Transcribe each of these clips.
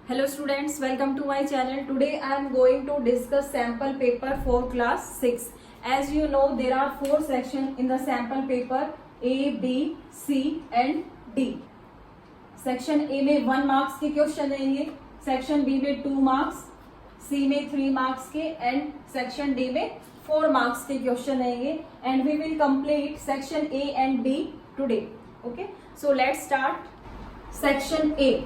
Hello students, welcome to my channel. Today I am going to discuss sample paper for class 6. As you know, there are 4 sections in the sample paper A, B, C and D. Section A में 1 marks के question रहेंगे, Section B में 2 marks, C में 3 marks के and Section D में 4 marks के question रहेंगे and we will complete Section A and B today. Okay, so let's start. Section A.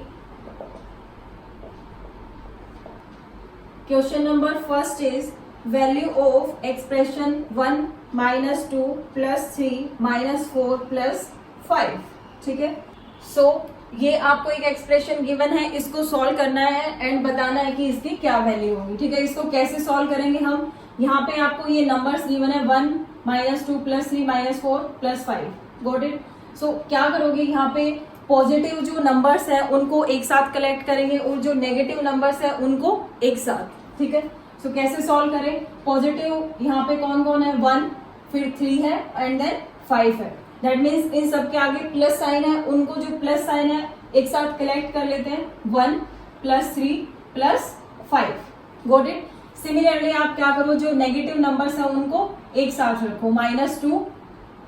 Question number first is value of expression 1 minus 2 plus 3 minus 4 plus 5. ठीक है, सो ये आपको एक expression given है, इसको सॉल्व करना है एंड बताना है कि इसकी क्या वैल्यू होगी. ठीक है, इसको कैसे सॉल्व करेंगे हम. यहाँ पे आपको ये नंबर्स गिवन है 1 minus 2 plus 3 minus 4 plus 5. Got it. So क्या करोगे, यहाँ पे पॉजिटिव जो नंबर्स है उनको एक साथ कलेक्ट करेंगे और जो नेगेटिव नंबर्स है उनको एक साथ. ठीक है, सो कैसे सॉल्व करें. पॉजिटिव यहाँ पे कौन कौन है, 1, फिर 3 है एंड देन 5 है. दैट मीन्स इन सबके आगे प्लस साइन है, उनको जो प्लस साइन है एक साथ कलेक्ट कर लेते हैं. 1 plus 3 plus 5. Got it. Similarly आप क्या करो, जो नेगेटिव नंबर्स है उनको एक साथ रखो, -2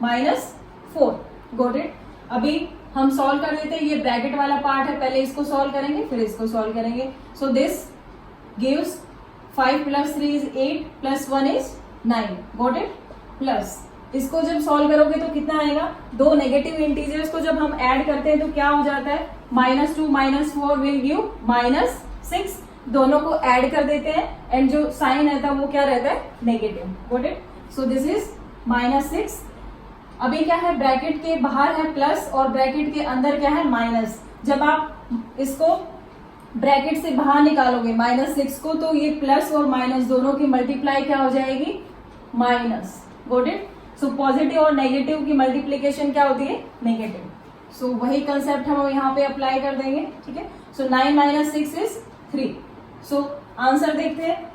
-4. Got it. अभी हम सॉल्व कर देते हैं. ये ब्रैकेट वाला पार्ट है, पहले इसको सॉल्व करेंगे फिर इसको सॉल्व करेंगे. So this gives 5 plus 3 is 8 plus 1 is 9. Got it. Plus इसको जब सॉल्व करोगे तो कितना आएगा, दो नेगेटिव इंटीजर्स को जब हम ऐड करते हैं तो क्या हो जाता है, -2 -4 विल गिव -6. दोनों को ऐड कर देते हैं एंड जो साइन रहता है वो क्या रहता है, negative. Got it. So this is -6. अभी क्या है, ब्रैकेट के बाहर है प्लस और ब्रैकेट के अंदर क्या है, माइनस. जब आप इसको ब्रैकेट से बाहर निकालोगे -6 को, तो ये प्लस और माइनस दोनों की मल्टीप्लाई क्या हो जाएगी, minus. Got it. So positive और नेगेटिव की मल्टीप्लीकेशन क्या होती है, नेगेटिव. सो वही कंसेप्ट हम यहाँ पे अप्लाई कर देंगे. ठीक है, सो 9 - 6 इज 3. सो आंसर देखते हैं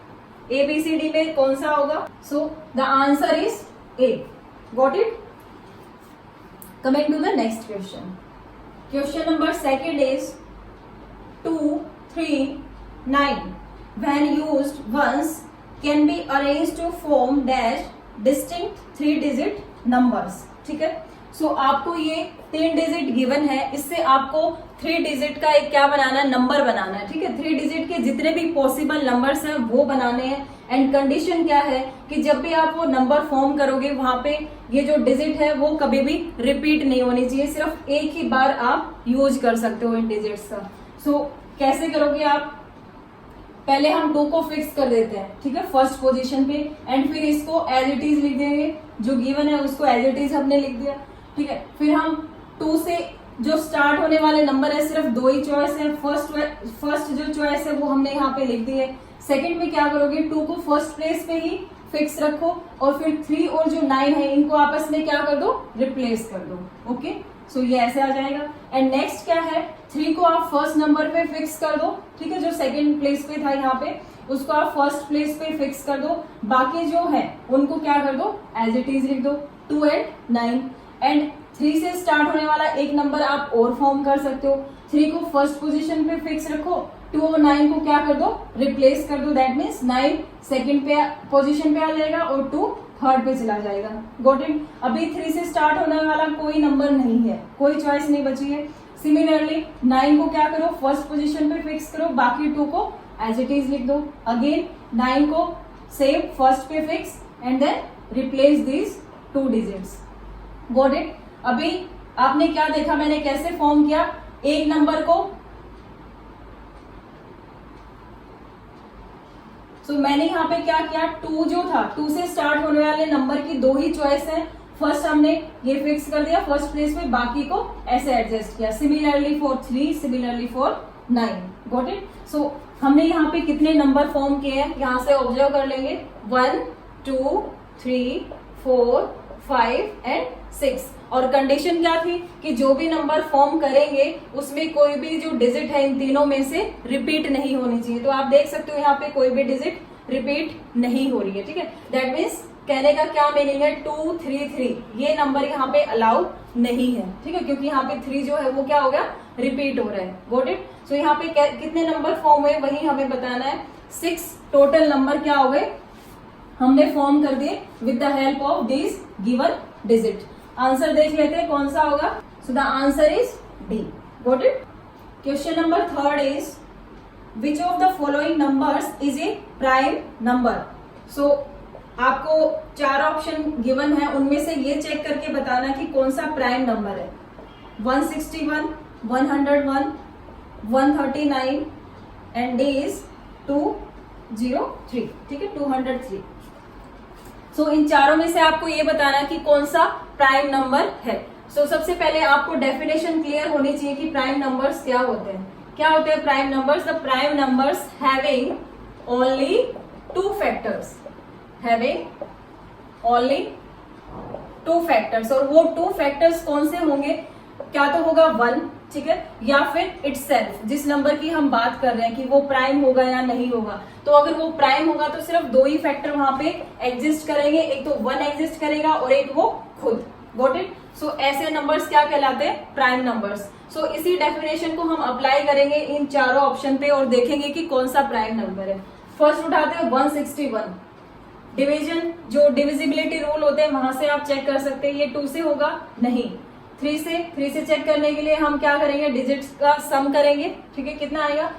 ABCD में कौन सा होगा. So the answer is A. Got it. Coming to the next question. Question number second is 2, 3, 9. When used once, can be arranged to form dash distinct 3-digit numbers. ठीक है, सो आपको ये 3 डिजिट गिवन है, इससे आपको 3 डिजिट का एक क्या बनाना है, नंबर बनाना है. ठीक है, 3 डिजिट के जितने भी पॉसिबल नंबर्स हैं वो बनाने हैं. एंड कंडीशन क्या है कि जब भी आप वो नंबर फॉर्म करोगे वहां पे ये जो डिजिट है वो कभी भी रिपीट नहीं होनी चाहिए, सिर्फ एक ही बार आप यूज कर सकते हो इन डिजिट्स का. सो कैसे करोगे आप, पहले हम 2 को फिक्स कर देते हैं. ठीक है, फर्स्ट पोजीशन पे एंड फिर इसको एज इट इज लिख देंगे, जो गिवन है उसको एज इट इज हमने लिख दिया. ठीक है, फिर हम 2 से जो स्टार्ट होने वाले नंबर है सिर्फ 2 ही चॉइस है. फर्स्ट जो चॉइस है वो हमने यहाँ पे लिख दी है. सेकंड में क्या करोगे, 2 को फर्स्ट प्लेस पे ही फिक्स रखो और फिर 3 और जो 9 है इनको आपस में क्या कर दो, रिप्लेस कर दो. ओके, सो ये ऐसे आ जाएगा. एंड नेक्स्ट क्या है, 3 को आप फर्स्ट नंबर पे फिक्स कर दो. ठीक है, जो सेकंड प्लेस पे था यहाँ पे उसको आप फर्स्ट प्लेस पे फिक्स कर दो. बाकी जो है उनको क्या कर दो, एज इट इज लिख दो, 2 and 9. एंड 3 से स्टार्ट होने वाला एक नंबर आप और फॉर्म कर सकते हो. 3 को फर्स्ट पोजीशन पे फिक्स रखो, 2 और 9 को क्या कर दो, रिप्लेस कर दो. दैट मीन्स 9 सेकंड पे पोजीशन पे आ जाएगा और 2 थर्ड पे चला जाएगा. Got it. अभी 3 से स्टार्ट होने वाला कोई नंबर नहीं है, कोई चॉइस नहीं बची है. सिमिलरली 9 को क्या करो, फर्स्ट पोजीशन पे फिक्स करो, बाकी 2 को एज इट इज लिख दो. अगेन 9 को सेव फर्स्ट पे fix and then replace these 2 digits. Got it. अभी आपने क्या देखा, मैंने कैसे फॉर्म किया, एक नंबर को मैंने यहाँ पे क्या किया, 2 जो था 2 से स्टार्ट होने वाले नंबर की 2 ही चॉइस है. फर्स्ट हमने ये फिक्स कर दिया फर्स्ट प्लेस पे, बाकी को ऐसे एडजस्ट किया. Similarly for 3, similarly for 9. Got it. So हमने यहाँ पे कितने नंबर फॉर्म किए हैं, यहाँ से ऑब्जर्व कर लेंगे, 1, 2, 3, 4, 5 एंड 6. और कंडीशन क्या थी कि जो भी नंबर फॉर्म करेंगे उसमें कोई भी जो डिजिट है इन तीनों में से रिपीट नहीं होनी चाहिए. तो आप देख सकते हो यहाँ पे कोई भी डिजिट रिपीट नहीं हो रही है. ठीक है, दैट मीन्स कहने का क्या मीनिंग है, 2, 3, 3 ये नंबर यहाँ पे अलाउ नहीं है. ठीक है, क्योंकि यहाँ पे 3 जो है वो क्या हो गया, रिपीट हो रहा है। Got it? सो यहाँ पे कितने नंबर फॉर्म हुए वही हमें बताना है। 6 टोटल नंबर क्या हो गए हमने फॉर्म कर दिए with the help of this given digit. Answer देख लेते हैं कौन सा होगा। So the answer is D. Got it? Question number 3 is which of the following numbers is a prime number. So आपको 4 ऑप्शन गिवन है, उनमें से ये चेक करके बताना कि कौन सा प्राइम नंबर है। 161, 101, 139 एंड डी इज 203। ठीक है, 203। सो इन चारों में से आपको ये बताना कि कौन सा प्राइम नंबर है। सो सबसे पहले आपको डेफिनेशन क्लियर होनी चाहिए कि प्राइम नंबर्स क्या होते हैं। क्या होते हैं prime numbers? The prime numbers having only 2 factors, having only 2 factors. और वो 2 फैक्टर्स कौन से होंगे? क्या तो होगा 1, ठीक है, या फिर इटसेल्फ, जिस नंबर की हम बात कर रहे हैं कि वो प्राइम होगा या नहीं होगा। तो अगर वो प्राइम होगा तो सिर्फ 2 ही फैक्टर वहां पे एग्जिस्ट करेंगे, एक तो 1 एग्जिस्ट करेगा और एक वो खुद। Got it? सो ऐसे नंबर्स क्या कहलाते हैं? Prime numbers. सो इसी डेफिनेशन को हम अप्लाई करेंगे इन चारों ऑप्शन पे और देखेंगे कि कौन सा प्राइम नंबर है। फर्स्ट उठाते हैं 161। डिवीजन, जो डिविजिबिलिटी रूल होते हैं वहां से आप चेक कर सकते हैं। ये 2 से होगा नहीं, 3 से चेक करने के लिए हम क्या करेंगे? डिजिट्स का सम करेंगे। ठीक है, कितना आएगा?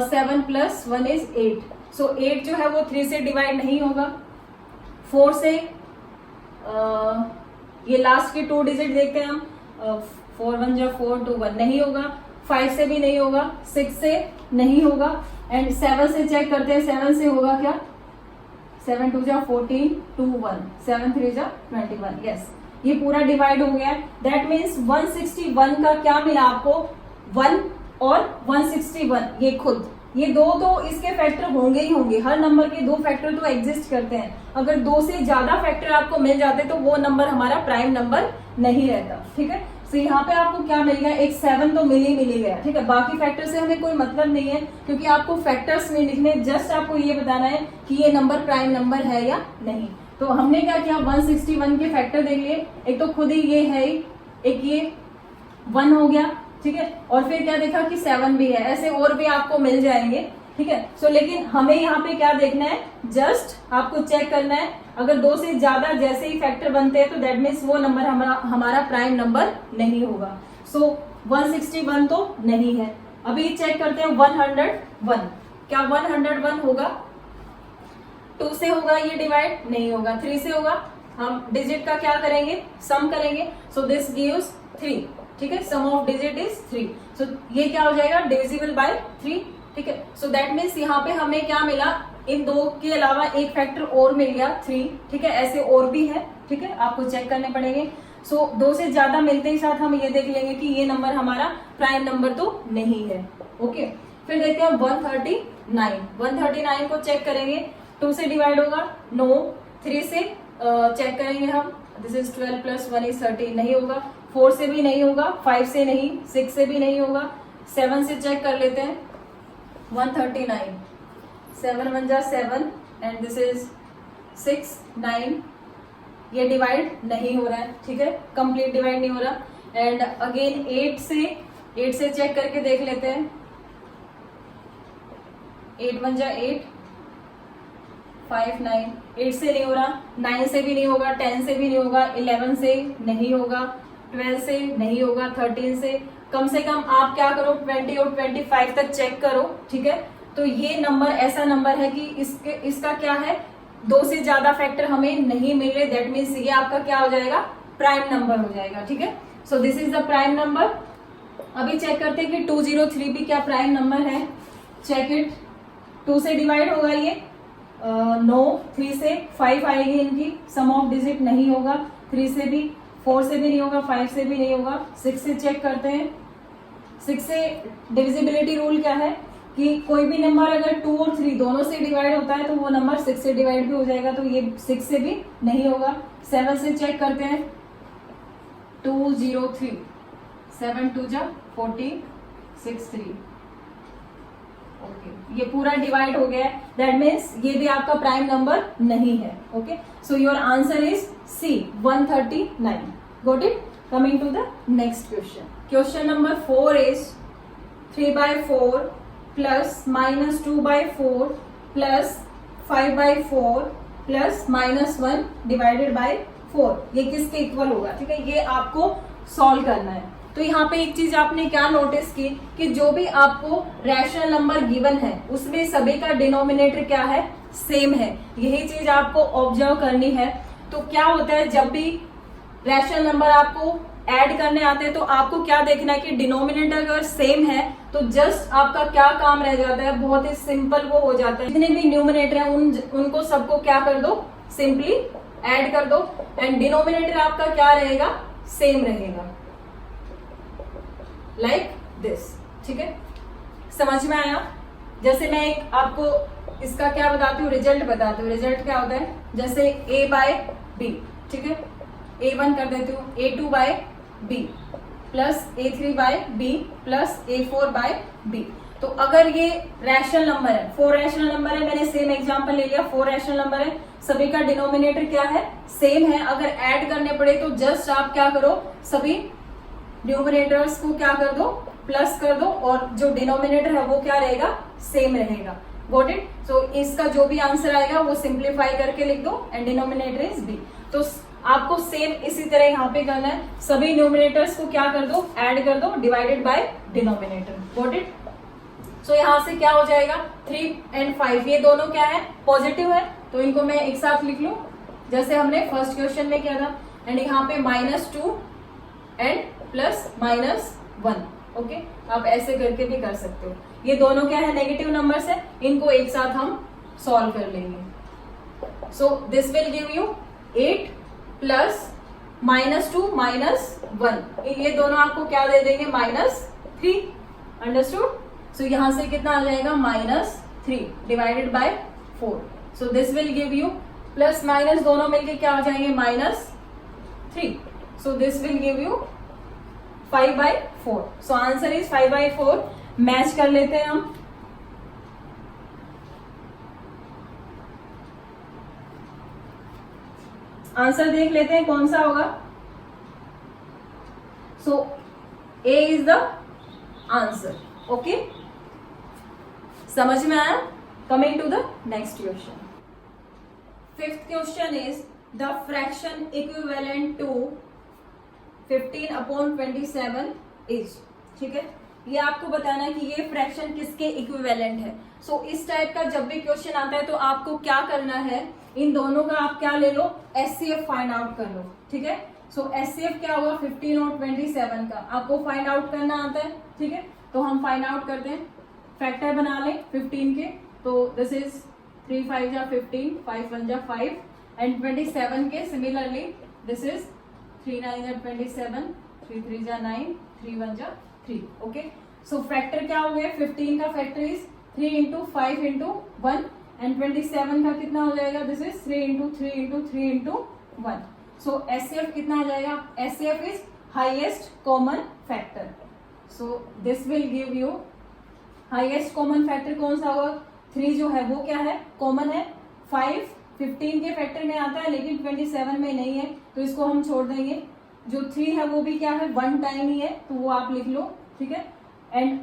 7 + 1 इज 8। सो 8 जो है वो 3 से डिवाइड नहीं होगा। 4 से ये लास्ट के 2 डिजिट देखते हैं हम। 4 × 1 = 4, 2 1 नहीं होगा। 5 से भी नहीं होगा, 6 से नहीं होगा एंड 7 से चेक करते हैं। 7 से होगा क्या? 7 × 2 = 14, 2 1, 7 × 3 = 21। यस, ये पूरा डिवाइड हो गया। दैट मीन्स 161 का क्या मिला आपको? 1 और 161 ये खुद, ये 2 तो इसके फैक्टर होंगे ही होंगे। हर नंबर के 2 फैक्टर तो एग्जिस्ट करते हैं। अगर 2 से ज्यादा फैक्टर आपको मिल जाते तो वो नंबर हमारा प्राइम नंबर नहीं रहता। ठीक है, तो यहाँ पे आपको क्या मिल गया? एक 7 तो मिल ही गया। ठीक है, बाकी फैक्टर से हमें कोई मतलब नहीं है क्योंकि आपको फैक्टर्स नहीं लिखने, जस्ट आपको ये बताना है कि ये नंबर प्राइम नंबर है या नहीं। तो हमने क्या किया? 161 के फैक्टर देख लिए। एक तो खुद ही ये है, एक ये 1 हो गया। ठीक है, और फिर क्या देखा कि 7 भी है। ऐसे और भी आपको मिल जाएंगे। ठीक है, सो लेकिन हमें यहाँ पे क्या देखना है? जस्ट आपको चेक करना है अगर 2 से ज्यादा जैसे ही फैक्टर बनते हैं तो दैट मीन्स वो नंबर हमारा प्राइम नंबर नहीं होगा। सो 161 तो नहीं है। अभी चेक करते हैं 101। क्या 101 होगा? 2 से होगा ये डिवाइड? नहीं होगा। 3 से होगा? हम डिजिट का क्या करेंगे? सम करेंगे। So this gives 3। ठीक है, सम ऑफ डिजिट इज 3। सो ये क्या हो जाएगा? Divisible by 3। ठीक है, सो दैट मीन्स यहाँ पे हमें क्या मिला? इन 2 के अलावा एक फैक्टर और मिल गया 3। ठीक है, ऐसे और भी है। ठीक है, आपको चेक करने पड़ेंगे। सो 2 से ज्यादा मिलते ही साथ हम ये देख लेंगे कि ये नंबर हमारा प्राइम नंबर तो नहीं है। ओके, फिर देखते हैं 139। 139 को चेक करेंगे। 2 से डिवाइड होगा? नो। 3 से चेक करेंगे हम। दिस इज 12 + 1 = 13 नहीं होगा। 4 से भी नहीं होगा। 5 से नहीं, 6 से भी नहीं होगा। 7 से चेक कर लेते हैं। 139, 7 × 1 = 7 एंड दिस इज 6, 9। ये डिवाइड नहीं हो रहा है। ठीक है, कंप्लीट डिवाइड नहीं हो रहा। एंड अगेन 8 से चेक करके देख लेते हैं। 8 × 1 = 8, 5, 9। 8 से नहीं हो रहा, 9 से भी नहीं होगा, 10 से भी नहीं होगा, 11 से नहीं होगा, 12 से नहीं होगा, 13 से कम आप क्या करो? 20 और 25 तक चेक करो। ठीक है, तो ये नंबर ऐसा नंबर है कि इसका क्या है? 2 से ज्यादा फैक्टर हमें नहीं मिल रहे। दैट मीन्स ये आपका क्या हो जाएगा? प्राइम नंबर हो जाएगा। ठीक है, so this is the prime number. अभी चेक करते हैं कि 203 भी क्या प्राइम नंबर है। Check it. 2 से डिवाइड होगा ये? नो। 3 से 5 आएगी इनकी, सम ऑफ डिजिट नहीं होगा। 3 से भी, 4 से भी नहीं होगा, 5 से भी नहीं होगा। 6 से चेक करते हैं। 6 से डिविजिबिलिटी रूल क्या है कि कोई भी नंबर अगर 2 और 3 दोनों से डिवाइड होता है तो वो नंबर 6 से डिवाइड भी हो जाएगा। तो ये 6 से भी नहीं होगा। 7 से चेक करते हैं। 203, 7 × 2 = 14, 6 3। ओके, ये पूरा डिवाइड हो गया है। दैट मीन्स ये भी आपका प्राइम नंबर नहीं है। Okay, so your answer is C, 139। Got it? Coming to the next question. Question number 4 is 3/4 plus minus 2/4 plus 5/4 plus -1 divided by 4. ये किसके इक्वल होगा? ठीक है, ये आपको सॉल्व करना है. तो यहाँ पे एक चीज आपने क्या नोटिस की कि जो भी आपको रैशनल नंबर गिवन है उसमें सभी का डिनोमिनेटर क्या है? सेम है. यही चीज आपको ऑब्जर्व करनी है. तो क्या होता है, जब भी रैशनल नंबर आपको ऐड करने आते हैं तो आपको क्या देखना है कि डिनोमिनेटर अगर सेम है तो जस्ट आपका क्या काम रह जाता है, बहुत ही सिंपल वो हो जाता है. जितने भी न्यूमिनेटर हैं उनको सबको क्या कर दो, सिंपली ऐड कर दो एंड डिनोमिनेटर आपका क्या रहेगा? सेम रहेगा, लाइक दिस. ठीक है, समझ में आया? जैसे मैं एक आपको इसका क्या बताती हूँ, रिजल्ट बताती हूँ. रिजल्ट क्या होता है, जैसे a/b. ठीक है, a1 कर देती हूँ, a2/b plus a3/b plus a4/b. तो अगर ये रैशनल नंबर है, 4 रैशनल नंबर है, मैंने सेम एग्जांपल ले लिया, 4 रैशनल नंबर है, सभी का डिनोमिनेटर क्या है? सेम है. अगर ऐड करने पड़े तो जस्ट आप क्या करो, सभी न्यूमिनेटर्स को क्या कर दो, प्लस कर दो और जो डिनोमिनेटर है वो क्या रहेगा? सेम रहेगा. Got it? सो इसका जो भी आंसर आएगा वो सिंप्लीफाई करके लिख दो एंड डिनोमिनेटर इज b. तो आपको सेम इसी तरह यहाँ पे करना है, सभी न्यूमिनेटर्स को क्या कर दो, ऐड कर दो divided by denominator. Got it? So यहाँ से क्या हो जाएगा, 3 और 5 ये दोनों क्या है? पॉजिटिव है. तो इनको मैं एक साथ लिख लूं जैसे हमने फर्स्ट क्वेश्चन में किया था. एंड यहाँ पे -2 एंड प्लस -1. ओके, आप ऐसे करके भी कर सकते हो. ये दोनों क्या है? नेगेटिव नंबर्स है. इनको एक साथ हम सॉल्व कर लेंगे. सो this will give you 8 plus -2 -1. ये दोनों आपको क्या दे देंगे? -3. अंडरस्टूड? सो यहां से कितना आ जाएगा? -3 divided by 4. So this will give you plus minus दोनों मिलके क्या हो जाएंगे? -3. सो this will give you 5/4. So answer is 5/4. Match कर लेते हैं हम. आंसर देख लेते हैं कौन सा होगा. So A is the answer. Okay, समझ में आया? Coming to the next question. 5th question is the fraction equivalent to 15/27 is. ठीक है, ये आपको बताना है कि ये फ्रैक्शन किसके इक्विवेलेंट है. सो इस टाइप का जब भी क्वेश्चन आता है तो आपको क्या करना है, इन दोनों का आप क्या ले लो, एचसीएफ फाइंड आउट कर लो. ठीक है, सो एचसीएफ क्या होगा? 15 और 27 का आपको फाइंड आउट करना आता है. ठीक है, तो हम फाइंड आउट करते हैं. फैक्टर बना लें 15 के. तो दिस इज 3 5 जा 15, 5 1 जा 5 एंड 27 के सिमिलरली दिस इज 3 9 जा 27, 3 3 जा 9, 3 1 जा 3. ओके, सो फैक्टर क्या हो गया? 15 का factor is 3 into 5 into 1 and 27 का कितना हो जाएगा? This is 3 into 3 into 3 into 1. So HCF कितना आ जाएगा? HCF is highest common factor. So this will give you highest common factor कौन सा होगा? 3 जो है वो क्या है? कॉमन है. 5 15 के फैक्टर में आता है लेकिन 27 में नहीं है तो इसको हम छोड़ देंगे. जो 3 है वो भी क्या है? 1 टाइम ही है तो वो आप लिख लो. ठीक है, एंड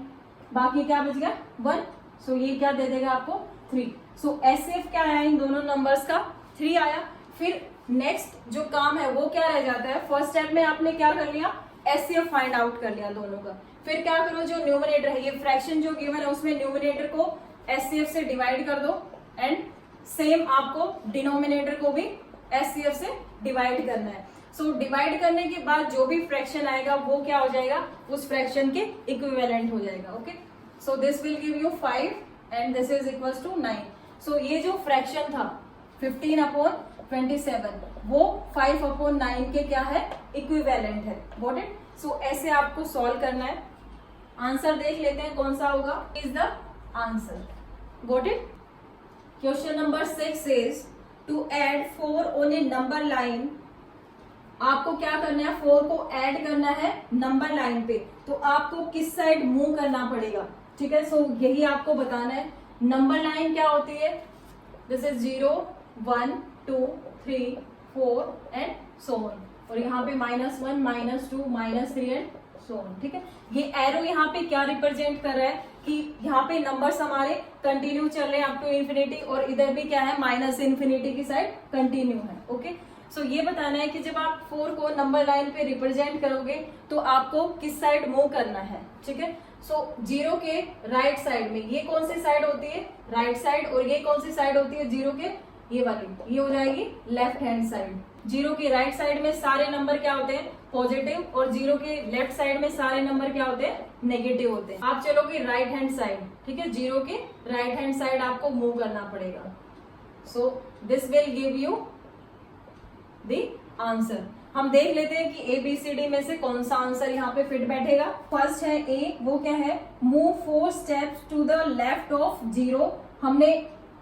बाकी क्या बच गया? 1. सो ये क्या दे देगा आपको? 3. सो एचसीएफ क्या आया इन दोनों नंबर्स का? 3 आया. फिर नेक्स्ट जो काम है वो क्या रह जाता है? फर्स्ट स्टेप में आपने क्या कर लिया? एचसीएफ फाइंड आउट कर लिया दोनों का. फिर क्या करो, जो न्यूमरेटर है, ये फ्रैक्शन जो गिवन है उसमें न्यूमरेटर को एचसीएफ से डिवाइड कर दो एंड सेम आपको डिनोमिनेटर को भी एचसीएफ से डिवाइड करना है. सो डिवाइड करने के बाद जो भी फ्रैक्शन आएगा वो क्या हो जाएगा? उस फ्रैक्शन के इक्विवेलेंट हो जाएगा. Okay, so this will give you 5 and this is equals to 9. So ये जो फ्रैक्शन था 15/27 वो 5/9 के क्या है? इक्विवेलेंट है. Got it? सो ऐसे आपको सॉल्व करना है. आंसर देख लेते हैं कौन सा होगा. Is the answer. Got it? Question number 6 is to add 4 on a number line. आपको क्या करना है? 4 को ऐड करना है नंबर लाइन पे. तो आपको किस साइड मूव करना पड़ेगा? ठीक है, सो यही आपको बताना है. नंबर लाइन क्या होती है? This is 0 1 2 3 4 and so on. और यहाँ पे -1, -2, -3 एंड सो ऑन। ठीक है, ये एरो यहाँ पे क्या रिप्रेजेंट कर रहा है कि यहाँ पे नंबर्स हमारे कंटिन्यू चल रहे हैं अप टू इन्फिनिटी, और इधर भी क्या है -इन्फिनिटी की साइड कंटिन्यू है। ओके, सो ये बताना है कि जब आप 4 को नंबर लाइन पे रिप्रेजेंट करोगे तो आपको किस साइड मूव करना है। ठीक है, सो 0 के राइट साइड में ये कौन सी साइड होती है, राइट साइड, और ये कौन सी साइड होती है 0 के, ये वाली, ये हो जाएगी लेफ्ट हैंड साइड। 0 के राइट साइड में सारे नंबर क्या होते हैं, पॉजिटिव, और 0 के लेफ्ट साइड में सारे नंबर क्या होते हैं, नेगेटिव होते हैं। आप चलोगे राइट हैंड साइड, ठीक है, 0 के राइट हैंड साइड आपको मूव करना पड़ेगा। सो this will give you the answer. हम देख लेते हैं कि ABCD में से कौन सा आंसर यहाँ पे फिट बैठेगा। फर्स्ट है A, वो क्या है, move 4 steps to the left of 0। हमने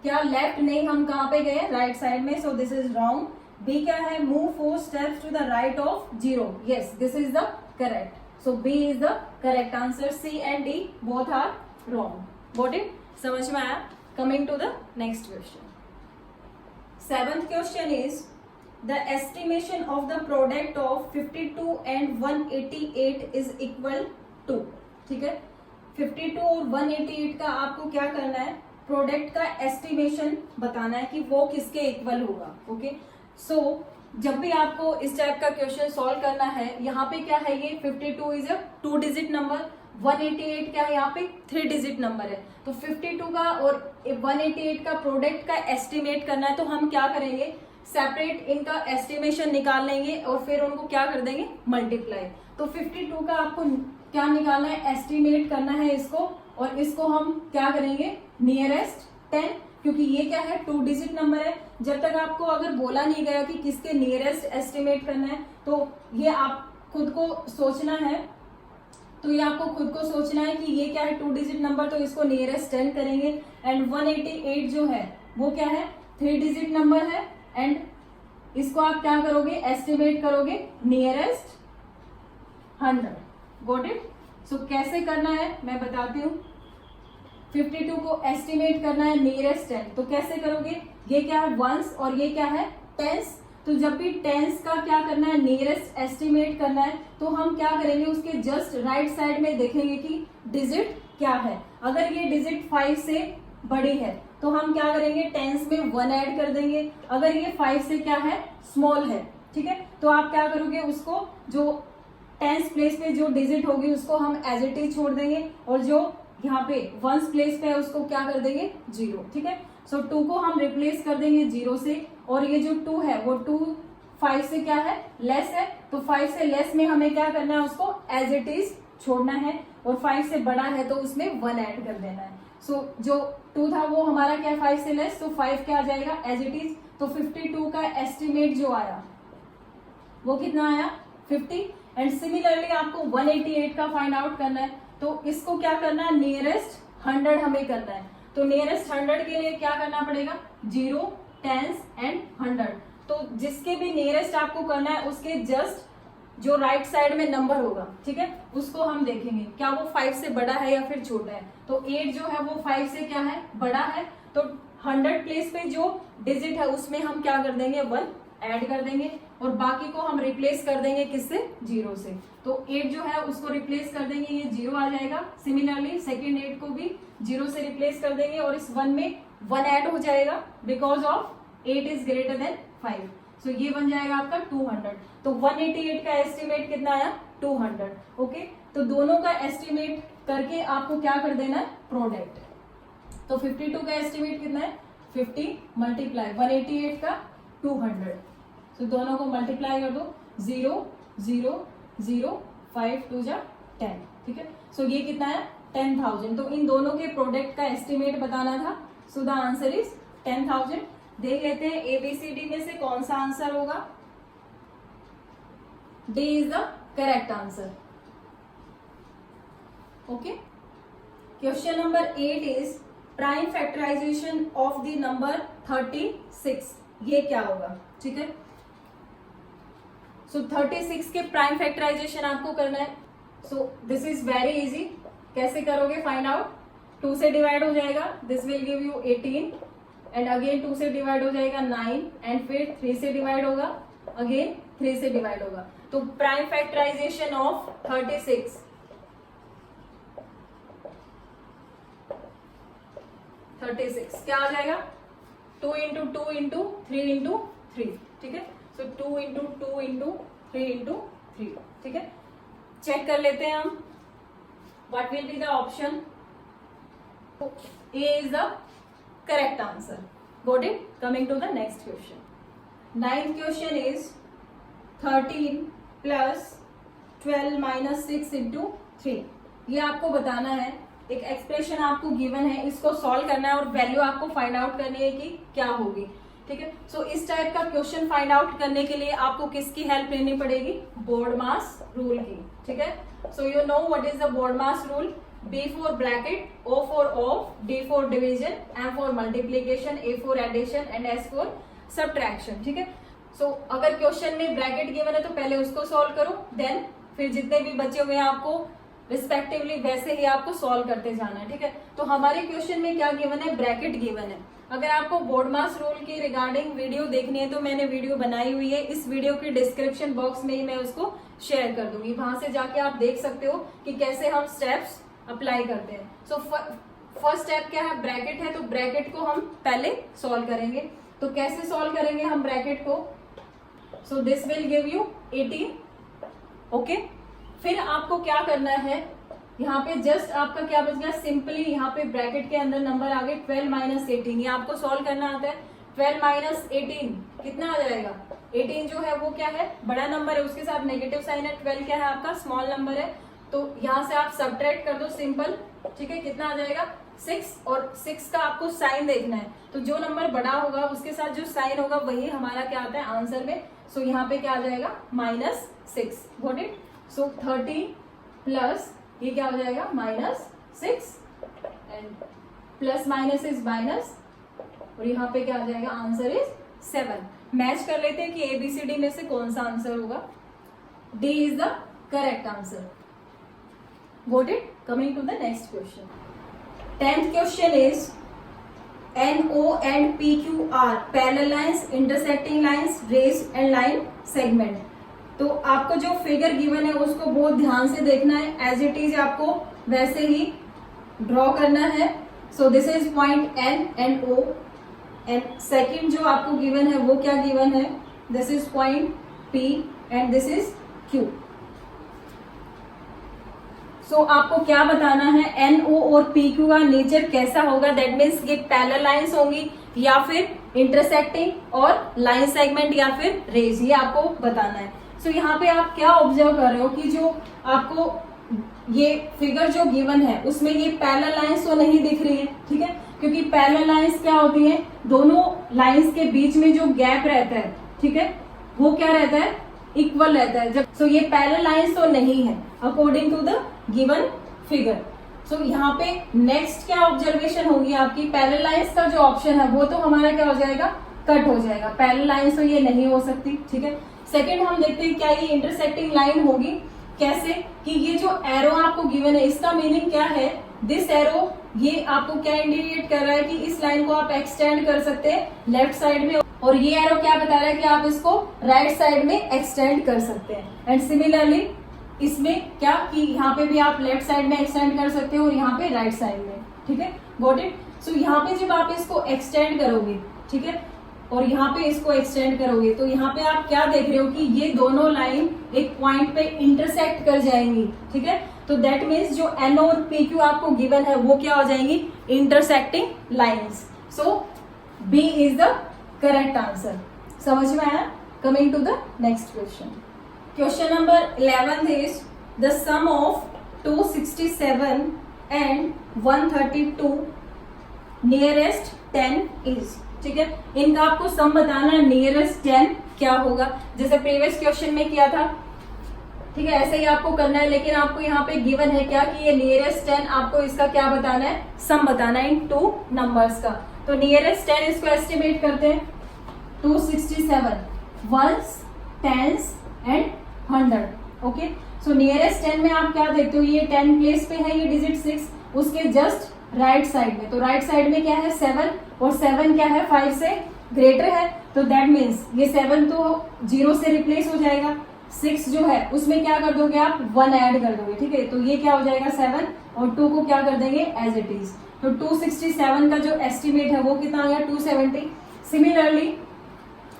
क्या लेफ्ट नहीं, हम कहाँ पे गए, राइट साइड में, so this is wrong. B क्या है, move 4 steps to the right of 0, yes this is the correct. So B is the correct answer. C and D both are wrong. Got it, समझ में आया। Coming to the next question. 7th question is the estimation of the product of 52 and 188 is equal to। ठीक है, 52 और 188 का आपको क्या करना है, प्रोडक्ट का एस्टिमेशन बताना है कि वो किसके इक्वल होगा। ओके, सो जब भी आपको इस टाइप का क्वेश्चन सॉल्व करना है, यहाँ पे क्या है, ये 52 इज अ 2 डिजिट नंबर, 188 क्या है, यहाँ पे 3 डिजिट नंबर है। तो 52 का और 188 का प्रोडक्ट का एस्टिमेट करना है, तो हम क्या करेंगे, सेपरेट इनका एस्टिमेशन निकाल लेंगे और फिर उनको क्या कर देंगे, मल्टीप्लाई। तो 52 का आपको क्या निकालना है, एस्टिमेट करना है इसको, और इसको हम क्या करेंगे, नियरेस्ट 10, क्योंकि ये क्या है 2 डिजिट नंबर है। जब तक आपको अगर बोला नहीं गया कि किसके नियरेस्ट एस्टिमेट करना है, तो ये आप खुद को सोचना है, तो ये आपको खुद को सोचना है कि ये क्या है 2 डिजिट नंबर, तो इसको नियरेस्ट 10 करेंगे। एंड 188 जो है वो क्या है, 3 डिजिट नंबर है, एंड इसको आप क्या करोगे, एस्टिमेट करोगे नियरेस्ट 100। Got it. सो कैसे करना है मैं बताती हूँ। 52 को एस्टिमेट करना है नियरेस्ट 10, तो कैसे करोगे, ये क्या है वंस और ये क्या है टेंस। तो जब भी टेंस का क्या करना है, नियरेस्ट एस्टिमेट करना है, तो हम क्या करेंगे, उसके जस्ट राइट साइड में देखेंगे कि डिजिट क्या है। अगर ये डिजिट 5 से बड़ी है तो हम क्या करेंगे, टेंस में 1 ऐड कर देंगे। अगर ये 5 से क्या है, स्मॉल है, ठीक है, तो आप क्या करोगे, उसको जो टेंस प्लेस पे जो डिजिट होगी उसको हम एज इट इज छोड़ देंगे, और जो यहाँ पे वंस प्लेस पे है उसको क्या कर देंगे, 0। ठीक है, सो 2 को हम रिप्लेस कर देंगे 0 से, और ये जो 2 है वो 2 5 से क्या है, लेस है, तो 5 से लेस में हमें क्या करना है, उसको एज इट इज छोड़ना है, और 5 से बड़ा है तो उसमें 1 ऐड कर देना है। सो जो 2 था वो हमारा क्या है 5 से लेस, तो 5 क्या आ जाएगा एज इट इज। तो 52 का एस्टिमेट जो आया वो कितना आया, 50। एंड सिमिलरली आपको 188 का फाइंड आउट करना है, तो इसको क्या करना है, नियरेस्ट 100 हमें करना है। तो नियरेस्ट 100 के लिए क्या करना पड़ेगा, 0, 10 एंड 100। तो जिसके भी नियरेस्ट आपको करना है उसके जस्ट जो राइट साइड में नंबर होगा, ठीक है, उसको हम देखेंगे क्या वो 5 से बड़ा है या फिर छोटा है। तो 8 जो है वो 5 से क्या है, बड़ा है, तो 100 प्लेस पे जो डिजिट है उसमें हम क्या कर देंगे, 1 ऐड कर देंगे, और बाकी को हम रिप्लेस कर देंगे किससे, 0 से। तो 8 जो है उसको रिप्लेस कर देंगे, ये 0 आ जाएगा। सिमिलरली सेकेंड 8 को भी 0 से रिप्लेस कर देंगे, और इस 1 में 1 ऐड हो जाएगा because of 8 is greater than 5। सो ये बन जाएगा आपका 200। तो 188 का एस्टिमेट कितना आया, 200। ओके, तो दोनों का एस्टिमेट करके आपको क्या कर देना है, प्रोडक्ट। तो 52 का एस्टिमेट कितना है, 50 मल्टीप्लाई 188 का 200। तो दोनों को मल्टीप्लाई कर दो, 0 0 0 5 2 जा 10। ठीक है, सो ये कितना है 10,000। तो इन दोनों के प्रोडक्ट का एस्टिमेट बताना था। सो द आंसर इज 10,000। देख लेते हैं ABCD में से कौन सा आंसर होगा। D is the correct answer. Okay, question number 8 is prime factorization of the number 36। ये क्या होगा, ठीक है। सो 36 के प्राइम फैक्टराइजेशन आपको करना है। So this is very easy. कैसे करोगे फाइंड आउट, 2 से डिवाइड हो जाएगा, this will give you 18, and again 2 से डिवाइड हो जाएगा 9, एंड फिर 3 से डिवाइड होगा, अगेन 3 से डिवाइड होगा। तो प्राइम फैक्टराइजेशन ऑफ 36 क्या आ जाएगा? 2 इंटू 2 इंटू 3 इंटू 3, ठीक है। सो 2 इंटू 2 इंटू 3 इंटू 3, ठीक है। चेक कर लेते हैं हम what will be the option. ए is the correct answer. Got it? Coming to the next question. 9th question is 13 plus 12 minus 6 into 3। ये आपको बताना है, एक एक्सप्रेशन आपको गिवन है, इसको सॉल्व करना है और वैल्यू आपको फाइंड आउट करनी है कि क्या होगी, ठीक है। सो इस टाइप का क्वेश्चन फाइंड आउट करने के लिए आपको किसकी हेल्प लेनी पड़ेगी? बोर्ड मास रूल की, ठीक है। So you know what is the board mass rule? B for bracket, O for off, D for division, M for multiplication, A for addition and S for subtraction, ठीक है। सो अगर question में bracket given है तो पहले उसको solve करो, then फिर जितने भी बचे हुए हैं आपको रिस्पेक्टिवली वैसे ही आपको सॉल्व करते जाना है, ठीक है। तो हमारे क्वेश्चन में क्या गिवन है? ब्रैकेट गिवन है। अगर आपको बोर्ड मास रूल की रिगार्डिंग वीडियो देखनी है तो मैंने वीडियो बनाई हुई है, इस वीडियो के डिस्क्रिप्शन बॉक्स में ही मैं उसको शेयर कर दूंगी, वहां से जाके आप देख सकते हो कि कैसे हम स्टेप्स अप्लाई करते हैं। सो फर्स्ट स्टेप क्या है? ब्रैकेट है, तो ब्रैकेट को हम पहले सॉल्व करेंगे। तो कैसे सॉल्व करेंगे हम ब्रैकेट को? सो this will give you 18, okay. फिर आपको क्या करना है, यहाँ पे जस्ट आपका क्या बच गया? सिंपली यहाँ पे ब्रैकेट के अंदर नंबर आ गए 12 माइनस 18, ये आपको सॉल्व करना आता है। 12 माइनस 18 कितना आ जाएगा? 18 जो है वो क्या है? बड़ा नंबर है, उसके साथ नेगेटिव साइन है। 12 क्या है आपका? स्मॉल नंबर है, तो यहाँ से आप सब्ट्रैक्ट कर दो, सिंपल, ठीक है। कितना आ जाएगा? 6, और 6 का आपको साइन देखना है, तो जो नंबर बड़ा होगा उसके साथ जो साइन होगा वही हमारा क्या आता है आंसर में। सो यहाँ पे क्या आ जाएगा? -6, गॉट इट। सो 30 प्लस ये क्या हो जाएगा? -6 and plus minus is minus, और यहाँ पे क्या आ जाएगा? Answer is 7। मैच कर लेते हैं कि ABCD में से कौन सा आंसर होगा। D is the correct answer. Got it? Coming to the next question. 10th question is NO and PQ are parallel lines, intersecting lines, rays and line segment. तो आपको जो फिगर गिवन है उसको बहुत ध्यान से देखना है, एज इट इज आपको वैसे ही ड्रॉ करना है। So this is point N and O, and second जो आपको गिवन है वो क्या गिवन है? This is point P and this is Q। सो आपको क्या बताना है? NO और PQ का नेचर कैसा होगा? दैट मीन्स ये पैरेलल लाइंस होंगी या फिर इंटरसेक्टिंग और लाइन सेगमेंट या फिर रेज, ये आपको बताना है। सो यहाँ पे आप क्या ऑब्जर्व कर रहे हो कि जो आपको ये फिगर जो गिवन है उसमें ये पैरेलल लाइंस तो नहीं दिख रही है, ठीक है, क्योंकि पैरेलल लाइंस क्या होती है? दोनों लाइंस के बीच में जो गैप रहता है, ठीक है, वो क्या रहता है? इक्वल रहता है। जब सो ये पैरेलल लाइंस तो नहीं है according to the given figure. So यहाँ पे नेक्स्ट क्या ऑब्जर्वेशन होगी आपकी? पैरेलल लाइंस का जो ऑप्शन है वो तो हमारा क्या हो जाएगा? कट हो जाएगा। पैरेलल लाइंस तो ये नहीं हो सकती, ठीक है। सेकेंड हम देखते हैं क्या ये इंटरसेक्टिंग लाइन होगी। कैसे? कि ये जो एरो आपको गिवन है इसका मीनिंग क्या है? दिस एरो ये आपको क्या इंडिकेट कर रहा है कि इस लाइन को आप एक्सटेंड कर सकते हैं लेफ्ट साइड में, और ये एरो क्या बता रहा है कि आप इसको राइट साइड में एक्सटेंड कर सकते हैं। एंड सिमिलरली इसमें क्या कि यहाँ पे भी आप लेफ्ट साइड में एक्सटेंड कर सकते हो और यहाँ पे राइट साइड में, ठीक है, गॉट इट। सो यहाँ पे जब आप इसको एक्सटेंड करोगे, ठीक है, और यहाँ पे इसको एक्सटेंड करोगे तो यहाँ पे आप क्या देख रहे हो कि ये दोनों लाइन एक पॉइंट पे इंटरसेक्ट कर जाएंगी, ठीक है। तो दैट मीन्स जो NO और PQ आपको गिवन है वो क्या हो जाएंगी? Intersecting lines. So B is the correct answer. समझ में आया? Coming to the next question. Question number 11 is the sum of 267 and 132 nearest 10 is, ठीक है। इनका आपको सम बताना है, नियरेस्ट 10 क्या होगा, जैसे प्रीवियस क्वेश्चन में किया था, ठीक है, ऐसे ही आपको करना है। लेकिन आपको यहाँ पे गिवन है क्या कि ये नियरेस्ट 10, आपको इसका क्या बताना है? सम बताना है इन 2 नंबर्स का। तो नियरेस्ट 10 इसको एस्टिमेट करते हैं। 267 ones, tens and 100, okay. So nearest 10 में आप क्या देखते हो? ये 10 प्लेस पे है, ये डिजिट 6, उसके जस्ट राइट साइड में, तो राइट साइड में क्या है? 7, और 7 क्या है? 5 से ग्रेटर है, तो दैट मीन्स ये 7 तो 0 से रिप्लेस हो जाएगा, 6 जो है उसमें क्या कर दोगे आप 1 ऐड कर दोगे, ठीक है। तो ये क्या हो जाएगा 7 और 2 को क्या कर देंगे एज इट इज। तो 267 का जो एस्टिमेट है वो कितना आ गया 270। सिमिलरली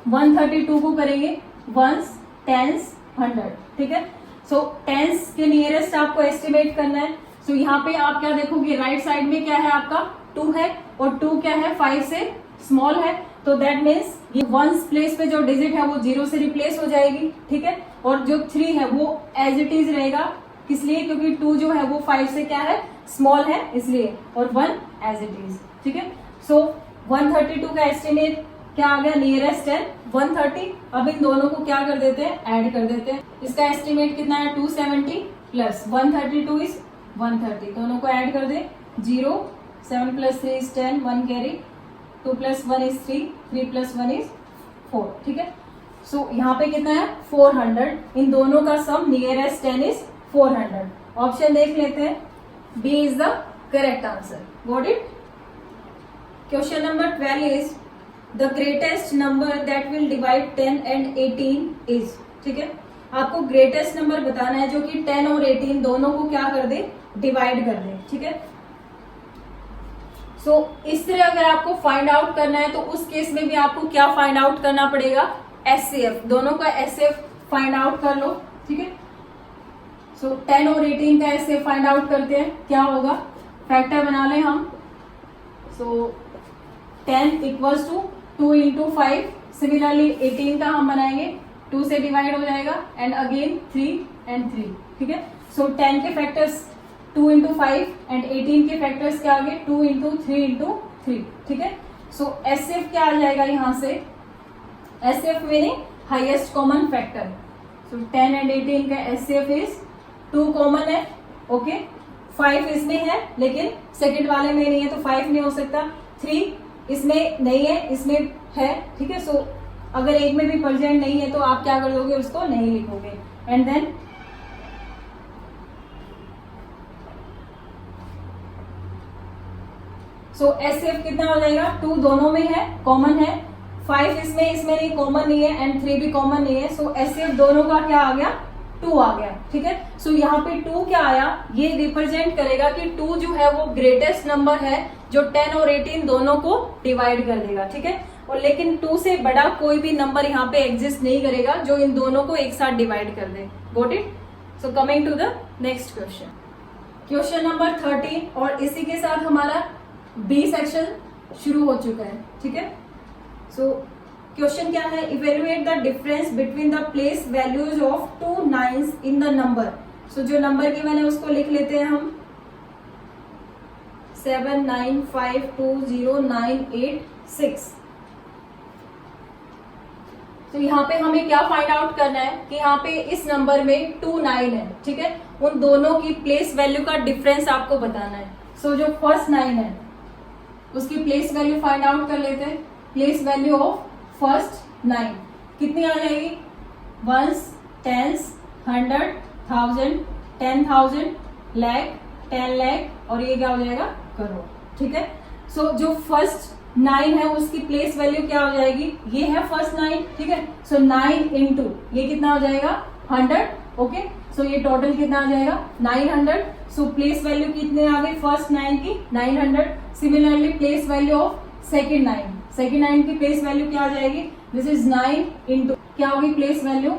132 को करेंगे वंस, टेंस, 100, ठीक है। सो टेंस के नियरेस्ट आपको एस्टिमेट करना है। सो यहाँ पे आप क्या देखोगे राइट साइड में क्या है आपका 2 है और 2 क्या है 5 से स्मॉल है, तो दैट मीन्स ये वंस प्लेस पे जो डिजिट है वो 0 से रिप्लेस हो जाएगी, ठीक है। और जो 3 है वो एज इट इज रहेगा, किस लिए, क्योंकि 2 जो है वो 5 से क्या है स्मॉल है इसलिए, और 1 एज इट इज, ठीक है। सो 132 का एस्टिमेट क्या आ गया नियरेस्ट है 130। अब इन दोनों को क्या कर देते हैं ऐड कर देते हैं। इसका एस्टिमेट कितना है 270 प्लस 132 इज 130, दोनों को ऐड कर दे 0, 7 plus 3 is 10, 1 carry, 2 plus 1 is 3, 3 plus 1 is 4, ठीक है। सो यहाँ पे कितना है 400, इन दोनों का सम नियरेस्ट 10 इज 400। ऑप्शन देख लेते हैं, B is the correct answer. Got it. Question number 12 is the greatest number that will divide 10 and 18 is, ठीक है। आपको ग्रेटेस्ट नंबर बताना है जो कि 10 और 18 दोनों को क्या कर दे डिवाइड कर दे, ठीक है। सो इस तरह अगर आपको फाइंड आउट करना है तो उस केस में भी आपको क्या फाइंड आउट करना पड़ेगा एचसीएफ, दोनों का एचसीएफ फाइंड आउट कर लो, ठीक है। सो 10 और 18 का एचसीएफ फाइंड आउट करते हैं, क्या होगा फैक्टर बना लें हम। सो 10 इक्वल्स टू 2 into 5, सिमिलरली 18 का हम बनाएंगे 2 से डिवाइड हो जाएगा एंड अगेन 3 and 3, ठीक है। सो 10 के फैक्टर्स 2 into 5 एंड 18 के फैक्टर्स क्या आ गए 2 into 3 into 3, ठीक है। सो एचसीएफ क्या आ जाएगा यहाँ से, HCF meaning highest common factor. So 10 and 18 का एचसीएफ इज 2 कॉमन है, ओके। 5 इसमें है लेकिन सेकंड वाले में नहीं है तो 5 नहीं हो सकता, 3 इसमें नहीं है इसमें है, ठीक है। सो अगर एक में भी प्रेजेंट नहीं है तो आप क्या कर दोगे उसको नहीं लिखोगे एंड देन सो एचसीएफ कितना हो जाएगा 2 दोनों में है कॉमन है, 5 इसमें नहीं कॉमन नहीं है एंड 3 भी कॉमन नहीं है। सो एचसीएफ दोनों का क्या आ गया 2 आ गया, ठीक है। सो यहाँ पे 2 क्या आया, ये रिप्रेजेंट करेगा कि 2 जो है वो ग्रेटेस्ट नंबर है जो 10 और 18 दोनों को डिवाइड कर देगा, ठीक है। और लेकिन 2 से बड़ा कोई भी नंबर यहाँ पे एग्जिस्ट नहीं करेगा जो इन दोनों को एक साथ डिवाइड कर दे। Got it. So coming to the next question, question number 13, और इसी के साथ हमारा बी सेक्शन शुरू हो चुका है, ठीक है। सो क्वेश्चन क्या है, evaluate the difference between the place values of 2 9s in the number. So जो नंबर गिवन है उसको लिख लेते हैं हम 7 9 5 2 0 9 8 6। तो यहाँ पे हमें क्या फाइंड आउट करना है कि यहाँ पे इस नंबर में 2 9 है, ठीक है। उन दोनों की प्लेस वैल्यू का डिफरेंस आपको बताना है। सो जो फर्स्ट 9 है उसकी प्लेस वैल्यू फाइंड आउट कर लेते हैं। प्लेस वैल्यू ऑफ फर्स्ट 9 कितनी आ जाएगी, वंस, टेंस, 100, 1000, 10,000, लाख, 10 लाख और ये क्या हो जाएगा करोड़, ठीक है। सो जो फर्स्ट 9 है उसकी प्लेस वैल्यू क्या हो जाएगी, ये है फर्स्ट 9, ठीक है। सो 9 इंटू ये कितना हो जाएगा 100, ओके। सो ये टोटल कितना आ जाएगा 900। सो प्लेस वैल्यू कितने आ गई फर्स्ट 9 की 900। Similarly place value of second 9 की प्लेस वैल्यू क्या आ जाएगी, दिस इज 9 इंटू क्या होगी प्लेस वैल्यू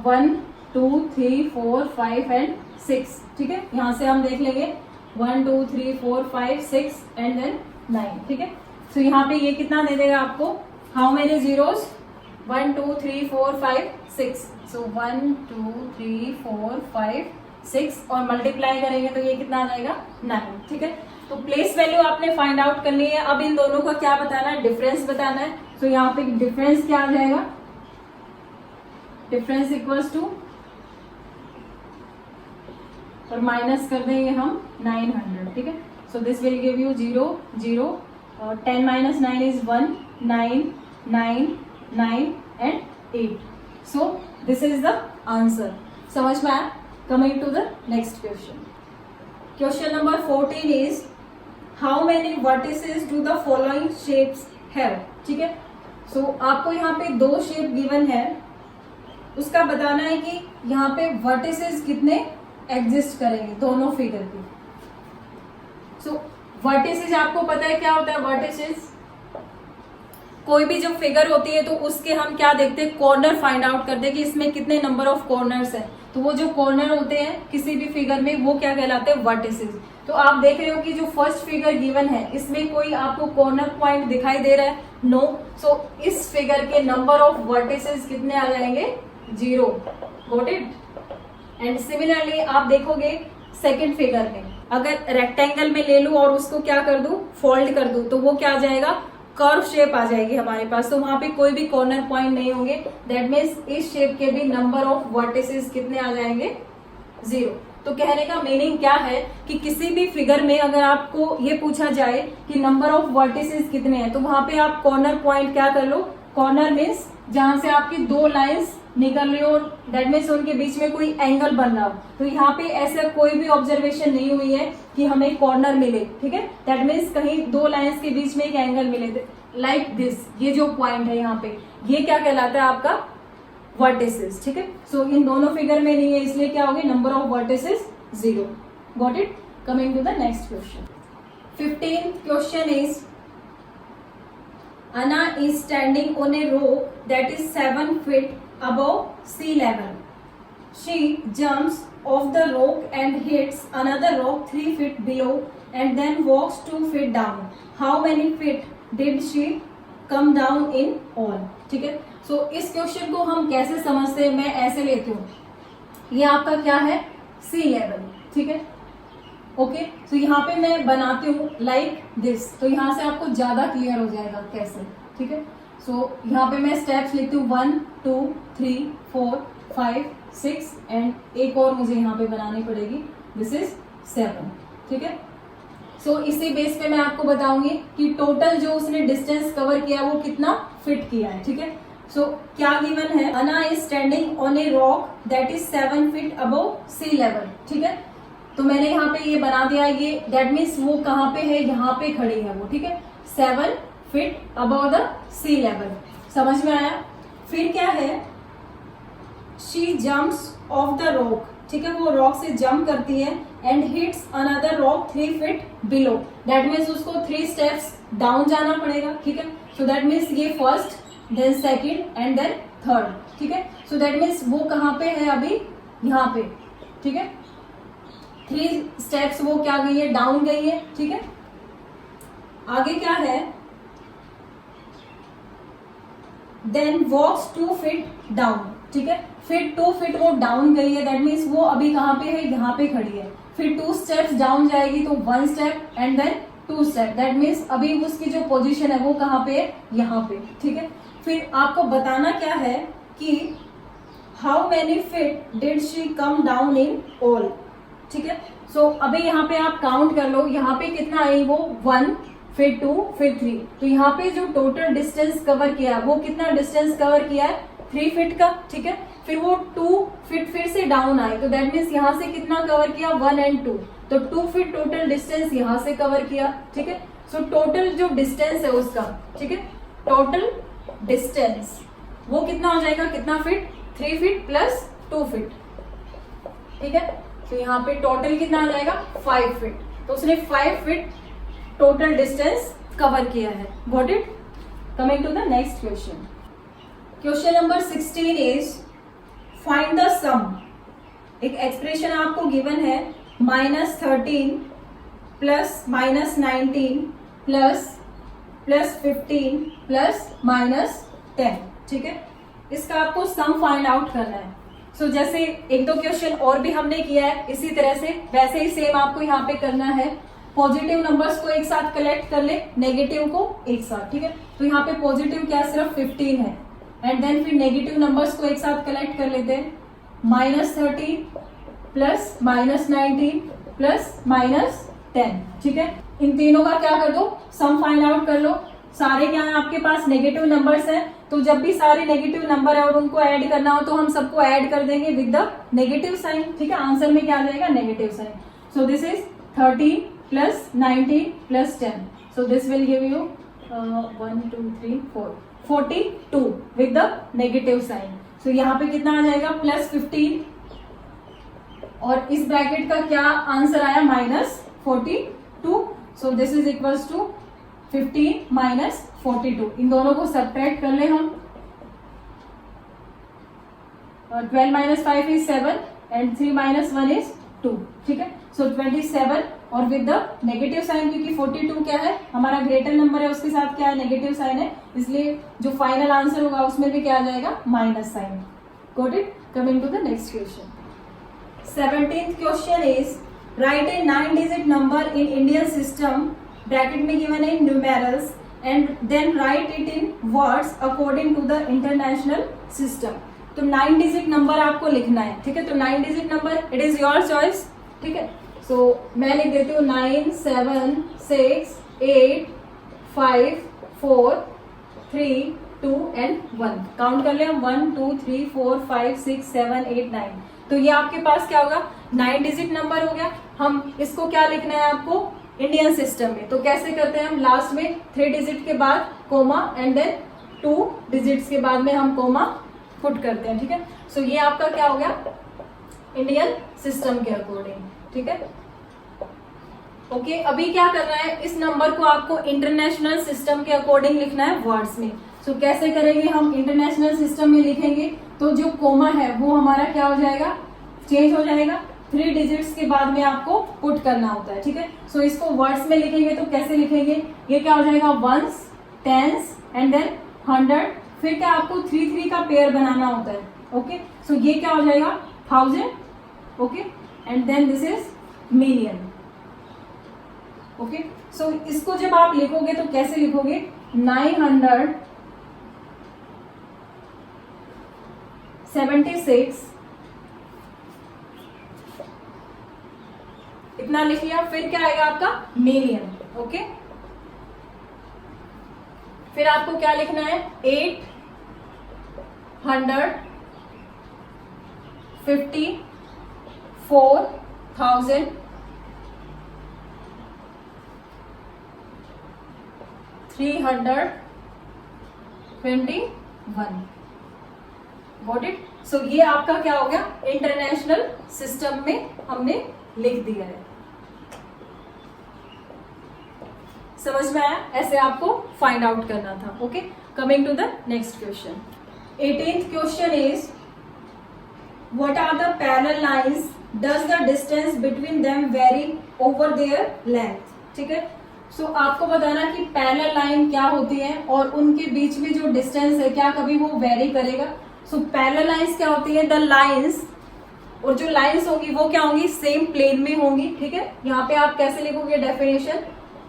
1 2 3 4 5 एंड 6, ठीक है। यहाँ से हम देख लेंगे 1 2 3 4 5 6 एंड देन 9, ठीक है। सो यहाँ पे ये कितना दे देगा आपको, हाउ मेनी जीरोस 1 2 3 4 5 6। सो 1 2 3 4 5 6 और मल्टीप्लाई करेंगे तो ये कितना आ जाएगा 9, ठीक है। तो प्लेस वैल्यू आपने फाइंड आउट करनी है। अब इन दोनों का क्या बताना है, डिफरेंस बताना है। तो यहाँ पे डिफरेंस क्या आ जाएगा, डिफरेंस इक्वल्स टू और माइनस कर देंगे हम 900, ठीक है। So this will give you 0 0 और 10 minus 9 is 1 9 9 9 and 8. So this is the answer. समझ में आया। Coming to the next question. Question number 14 is how many vertices do the following shapes have? ठीक है। सो आपको यहाँ पे दो शेप गिवन है, उसका बताना है कि यहाँ पे वर्टिसेस कितने एग्जिस्ट करेंगे दोनों फिगर के। सो वर्टिसेस आपको पता है क्या होता है, वर्टिसेस कोई भी जो फिगर होती है तो उसके हम क्या देखते हैं, कॉर्नर फाइंड आउट करते हैं कि इसमें कितने नंबर ऑफ कॉर्नर्स हैं। तो वो जो कॉर्नर होते हैं किसी भी फिगर में वो क्या कहलाते हैं, वर्टिसेस। तो आप देख रहे हो कि जो फर्स्ट फिगर गिवन है इसमें कोई आपको कॉर्नर पॉइंट दिखाई दे रहा है, नो। सो इस फिगर के नंबर ऑफ वर्टिसेस कितने आ जाएंगे, 0। Got it. एंड सिमिलरली आप देखोगे सेकेंड फिगर में, अगर रेक्टेंगल में ले लूं और उसको क्या कर दूं, फोल्ड कर दूं, तो वो क्या आ जाएगा, कर्व शेप आ जाएगी हमारे पास। तो वहां पे कोई भी कॉर्नर पॉइंट नहीं होंगे। दैट मीन्स इस शेप के भी नंबर ऑफ वर्टिसेस कितने आ जाएंगे, 0। तो कहने का मीनिंग क्या है कि किसी भी फिगर में अगर आपको ये पूछा जाए कि नंबर ऑफ वर्टिसेस कितने हैं, तो वहां पे आप कॉर्नर पॉइंट क्या कर लो, कॉर्नर मीन्स जहां से आपकी दो लाइंस निकल रही हो, दैट मीन्स उनके बीच में कोई एंगल बन रहा हो। तो यहाँ पे ऐसा कोई भी ऑब्जर्वेशन नहीं हुई है कि हमें कॉर्नर मिले, ठीक है। दैट मीन्स कहीं दो लाइंस के बीच में एक एंगल मिले, लाइक दिस। ये जो पॉइंट है यहाँ पे, ये क्या कहलाता है आपका, वर्टिसेस, ठीक है। सो इन दोनों फिगर में नहीं है, इसलिए क्या होगी, number of vertices 0। Got it. Coming to the next question. 15th question is, Anna is standing on a rock that is 7 feet above sea level. She jumps off the rock and hits another rock 3 feet below and then walks 2 feet down. How many feet did she come down in all? ठीक है। सो इस question को हम कैसे समझते हैं, मैं ऐसे लेती हूँ, ये आपका क्या है, सी लेवल, ठीक है। ओके, तो यहाँ पे मैं बनाती हूँ लाइक दिस, तो यहाँ से आपको ज्यादा क्लियर हो जाएगा कैसे, ठीक है। सो यहाँ पे मैं स्टेप्स लिखती हूँ 1 2 3 4 5 6 एंड एक और मुझे यहाँ पे बनानी पड़ेगी, दिस इज 7, ठीक है। सो इसी बेस पे मैं आपको बताऊंगी कि टोटल जो उसने डिस्टेंस कवर किया वो कितना फिट किया है, ठीक है। सो क्या गिवन है, Anna is standing on a rock that is 7 feet above sea level, ठीक है। तो मैंने यहाँ पे ये बना दिया, ये दैट मीन्स वो कहाँ पे है, यहाँ पे खड़ी है वो, ठीक है, 7 feet above the sea level. समझ में आया। फिर क्या है, she jumps off the rock, ठीक है, वो रॉक से जंप करती है and hits another rock 3 feet below. That means उसको 3 steps डाउन जाना पड़ेगा, ठीक है। सो दैट मीन्स ये first, then second and then third, ठीक है। सो दैट मीन्स वो कहाँ पे है अभी, यहाँ पे, ठीक है। 3 steps वो क्या गई है, डाउन गई है, ठीक है। आगे क्या है, देन वॉक्स 2 feet डाउन, ठीक है। फिर 2 feet वो डाउन गई है, दैट मीन्स वो अभी कहाँ पे है, यहाँ पे खड़ी है। फिर 2 steps डाउन जाएगी, तो 1 step and then 2 step, that means अभी उसकी जो पोजीशन है वो कहाँ पे है, यहाँ पे, ठीक है। फिर आपको बताना क्या है कि how many feet did she come down in all, ठीक है। सो अभी यहाँ पे आप काउंट कर लो, यहाँ पे कितना आई वो 1 फिर 2 फिर 3, तो यहाँ पे जो टोटल डिस्टेंस कवर किया वो कितना डिस्टेंस कवर किया है, 3 feet का, ठीक है। फिर वो 2 feet फिर से डाउन आए, तो दैट मीन्स यहाँ से कितना कवर किया, 1 and 2, तो 2 feet टोटल डिस्टेंस यहाँ से कवर किया, ठीक है। सो टोटल जो डिस्टेंस है उसका, ठीक है, टोटल डिस्टेंस वो कितना हो जाएगा, कितना फीट, 3 feet प्लस 2 feet, ठीक है। तो यहाँ पे टोटल कितना आ जाएगा, 5 feet। तो उसने 5 feet टोटल डिस्टेंस कवर किया है। Got it. Coming to the next question. Question number 16 is, find the sum. एक एक्सप्रेशन आपको गिवन है, -13 प्लस -19 प्लस 15 प्लस -10, ठीक है। इसका आपको सम फाइंड आउट करना है। सो जैसे एक दो क्वेश्चन और भी हमने किया है इसी तरह से, वैसे ही सेम आपको यहाँ पे करना है। पॉजिटिव नंबर्स को एक साथ कलेक्ट कर ले, नेगेटिव को एक साथ, ठीक है। तो यहाँ पे पॉजिटिव क्या सिर्फ 15 है, एंड देन फिर नेगेटिव नंबर्स को एक साथ कलेक्ट कर लेते हैं, -13 प्लस -19 प्लस -10, ठीक है। इन तीनों का क्या कर दो, सम फाइंड आउट कर लो। सारे क्या है आपके पास, नेगेटिव नंबर्स हैं, तो जब भी सारे नेगेटिव नंबर है और उनको ऐड करना हो तो हम सबको ऐड कर देंगे विद द नेगेटिव साइन, ठीक है। आंसर में क्या आ जाएगा, negative sign. So this is 13 plus 19 plus 10, so this will give you 1 2 3 4 42 with the negative sign. So यहाँ पे कितना आ जाएगा +15 और इस ब्रैकेट का क्या आंसर आया -42। So this is equals to 15 - 42। इन दोनों को सब्ट्रैक्ट कर ले हम। 12 - 5 इज 7 एंड 3 - 1 इज 2। ठीक है, सो 27 और विद द नेगेटिव साइन, क्योंकि 42 क्या है हमारा ग्रेटर नंबर है, उसके साथ क्या है नेगेटिव साइन है, इसलिए जो फाइनल आंसर होगा उसमें भी क्या आ जाएगा minus sign. Got it? Coming to the next question. 17th question is write a 9-digit number in Indian system, bracket में गिवन है numerals, and then write it in words according to the international system. तो 9-digit number आपको लिखना है। ठीक है, तो 9-digit number it is your choice. ठीक है, सो मैं लिख देती हूँ 9 7 6 8 5 4 3 2 एंड 1। काउंट कर ले हम 1 2 3 4 5 6 7 8 9। तो ये आपके पास क्या होगा 9-digit नंबर हो गया। हम इसको क्या लिखना है आपको इंडियन सिस्टम में, तो कैसे करते हैं हम, लास्ट में 3 digit के बाद कोमा एंड देन 2 digits के बाद में हम कोमा पुट करते हैं। ठीक है, सो ये आपका क्या हो गया इंडियन सिस्टम के अकॉर्डिंग। ठीक है, ओके, अभी क्या करना है, इस नंबर को आपको इंटरनेशनल सिस्टम के अकॉर्डिंग लिखना है वर्ड्स में। सो कैसे करेंगे हम, इंटरनेशनल सिस्टम में लिखेंगे तो जो कोमा है वो हमारा क्या हो जाएगा, चेंज हो जाएगा। 3 digits के बाद में आपको पुट करना होता है। ठीक है, सो इसको वर्ड्स में लिखेंगे तो कैसे लिखेंगे, ये क्या हो जाएगा वंस, टेंस एंड देन 100, फिर क्या आपको 3 का पेयर बनाना होता है। ओके, सो ये क्या हो जाएगा 1000। Okay, and then this is million. Okay, so इसको जब आप लिखोगे तो कैसे लिखोगे 976 इतना लिख लिया, फिर क्या आएगा आपका मिलियन। ओके, फिर आपको क्या लिखना है 854,000 321। Got it? सो ये आपका क्या हो गया इंटरनेशनल सिस्टम में हमने लिख दिया है। समझ में आया? ऐसे आपको फाइंड आउट करना था। Okay, coming to the next question. 18th question is what are the parallel lines, does the distance between them vary over their length. ठीक है, सो आपको बताना कि पैरेलल लाइन क्या होती है और उनके बीच में जो डिस्टेंस है क्या कभी वो वेरी करेगा। सो पैरेलल लाइंस क्या होती है, द लाइंस, और जो लाइंस होंगी वो क्या होंगी सेम प्लेन में होंगी। ठीक है, यहाँ पे आप कैसे लिखोगे definition,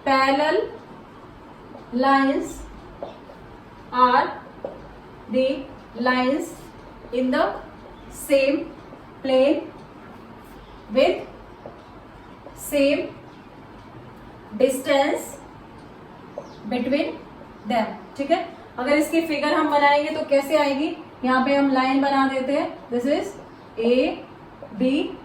parallel lines are the lines in the same plane with same distance between them. ठीक है, अगर इसकी फिगर हम बनाएंगे तो कैसे आएगी, यहाँ पे हम लाइन बना देते हैं, this is A B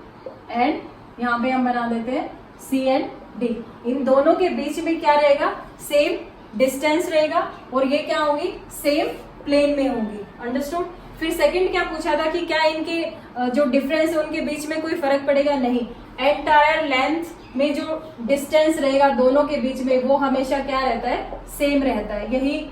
and यहाँ पे हम बना देते हैं सी एंड डी। इन दोनों के बीच में क्या रहेगा सेम डिस्टेंस रहेगा और ये क्या होंगी सेम प्लेन में होंगी। अंडरस्टूड? फिर सेकंड क्या पूछा था कि क्या इनके जो डिफरेंस है उनके बीच में कोई फर्क पड़ेगा, नहीं। एंटायर लेंथ में जो डिस्टेंस रहेगा दोनों के बीच में वो हमेशा क्या रहता है सेम रहता है। यही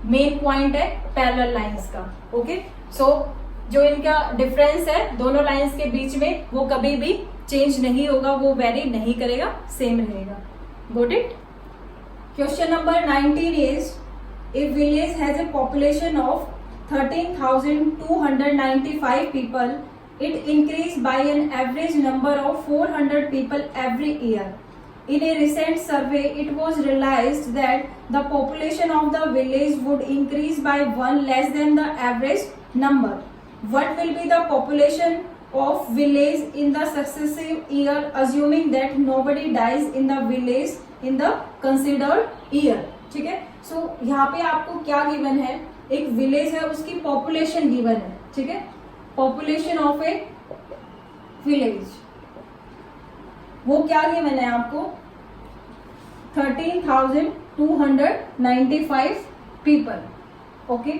मेन पॉइंट है पैरेलल लाइंस का। ओके, सो जो इनका डिफरेंस है दोनों लाइंस के बीच में वो कभी भी चेंज नहीं होगा, वो वेरी नहीं करेगा, सेम रहेगा। Got it? Question number 19 is a village has a population of 13,295 people. It increased by an average number of 400 people every year. In a recent survey, it was realized that the population of the village would increase by one less than the average number. What will be the population of village in the successive year, assuming that nobody dies in the village in the considered year? ठीक है, सो यहाँ पे आपको क्या given है, एक village है उसकी पॉपुलेशन गिवन है। ठीक है, पॉपुलेशन ऑफ ए विलेज वो क्या गिवन है आपको 13,295 पीपल। ओके,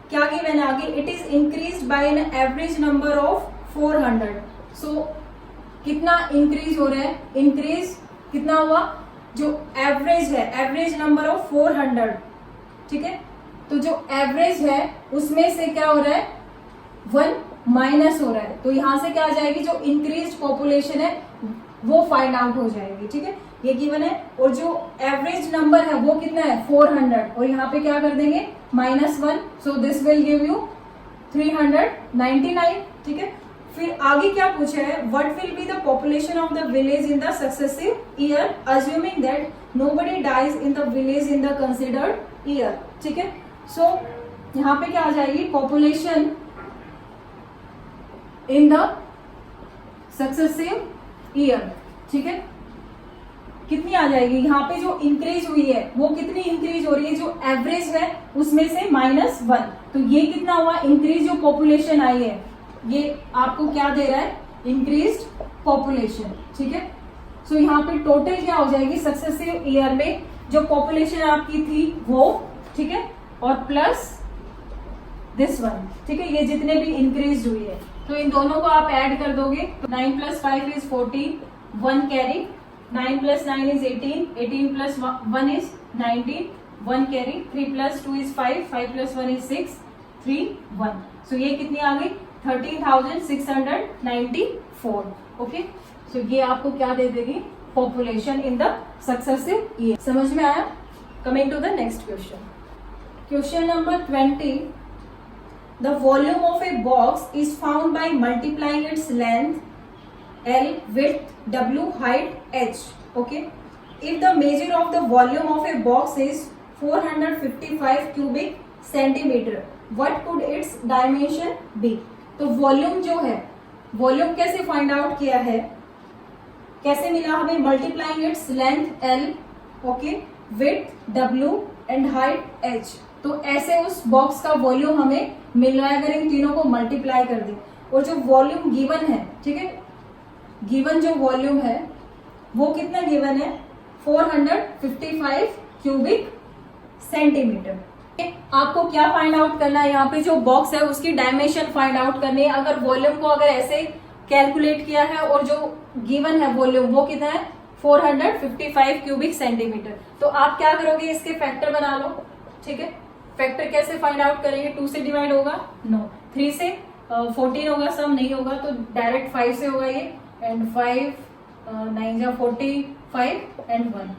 क्या गिवन है आगे? It is increase by an average number of 400। सो कितना इंक्रीज हो रहा है? इंक्रीज कितना हुआ? जो एवरेज है, एवरेज नंबर ऑफ 400, ठीक है। तो जो एवरेज है उसमें से क्या हो रहा है? 1 माइनस हो रहा है। तो यहां से क्या आ जाएगी? जो इंक्रीज पॉपुलेशन है वो फाइंड आउट हो जाएगी, ठीक है। ये गिवन है। और जो एवरेज नंबर है वो कितना है? 400। और यहाँ पे क्या कर देंगे? -1। So this will give you 399, ठीक है। फिर आगे क्या पूछा है? What will be the population of the village in the successive year assuming that nobody dies in the village in the considered year, ठीक है। सो यहाँ पे क्या आ जाएगी? Population in the successive year, ठीक है। कितनी आ जाएगी? यहाँ पे जो इंक्रीज हुई है वो कितनी इंक्रीज हो रही है? जो एवरेज है उसमें से -1। तो ये कितना हुआ? इंक्रीज जो पॉपुलेशन आई है ये आपको क्या दे रहा है? इंक्रीज्ड पॉपुलेशन, ठीक है। सो यहाँ पे टोटल क्या हो जाएगी? सक्सेसिव ईयर में जो पॉपुलेशन आपकी थी वो, ठीक है, और प्लस दिस वन, ठीक है। ये जितने भी इंक्रीज हुई है तो इन दोनों को आप ऐड कर दोगे तो 9 + 5 is 14, 1 carry, 9 + 9 is 18, 18 + 1 is 19, 1 carry, 3 + 2 is 5, 5 + 1 is 6, 3 1। सो ये कितनी आ गई? 13,694। ओके, सो ये आपको क्या दे देगी? Population in the successive year. समझ में आया? Coming to the next question. Question number 20। The volume of a box is found by multiplying its length L, width W, height H. Okay. If the measure of the volume of a box is 455 cubic centimeter, what could its dimension be? तो volume जो है, volume कैसे find out किया है? कैसे मिला हमें? Multiplying its length L, okay, width W and height H। तो ऐसे उस बॉक्स का वॉल्यूम हमें मिल रहा है अगर इन तीनों को मल्टीप्लाई कर दें। और जो वॉल्यूम गिवन है, ठीक है, गिवन जो वॉल्यूम है वो कितना गिवन है? 455 क्यूबिक सेंटीमीटर। आपको क्या फाइंड आउट करना है? यहाँ पे जो बॉक्स है उसकी डायमेंशन फाइंड आउट करनी है। अगर वॉल्यूम को अगर ऐसे कैलकुलेट किया है और जो गिवन है वॉल्यूम वो कितना है? 455 क्यूबिक सेंटीमीटर। तो आप क्या करोगे? इसके फैक्टर बना लो, ठीक है। फैक्टर कैसे फाइंड आउट करेंगे? 2 से डिवाइड होगा? नो। 3 से 14 होगा? सम नहीं होगा तो डायरेक्ट 5 से होगा ये। एंड 5 9 जा 45 एंड 1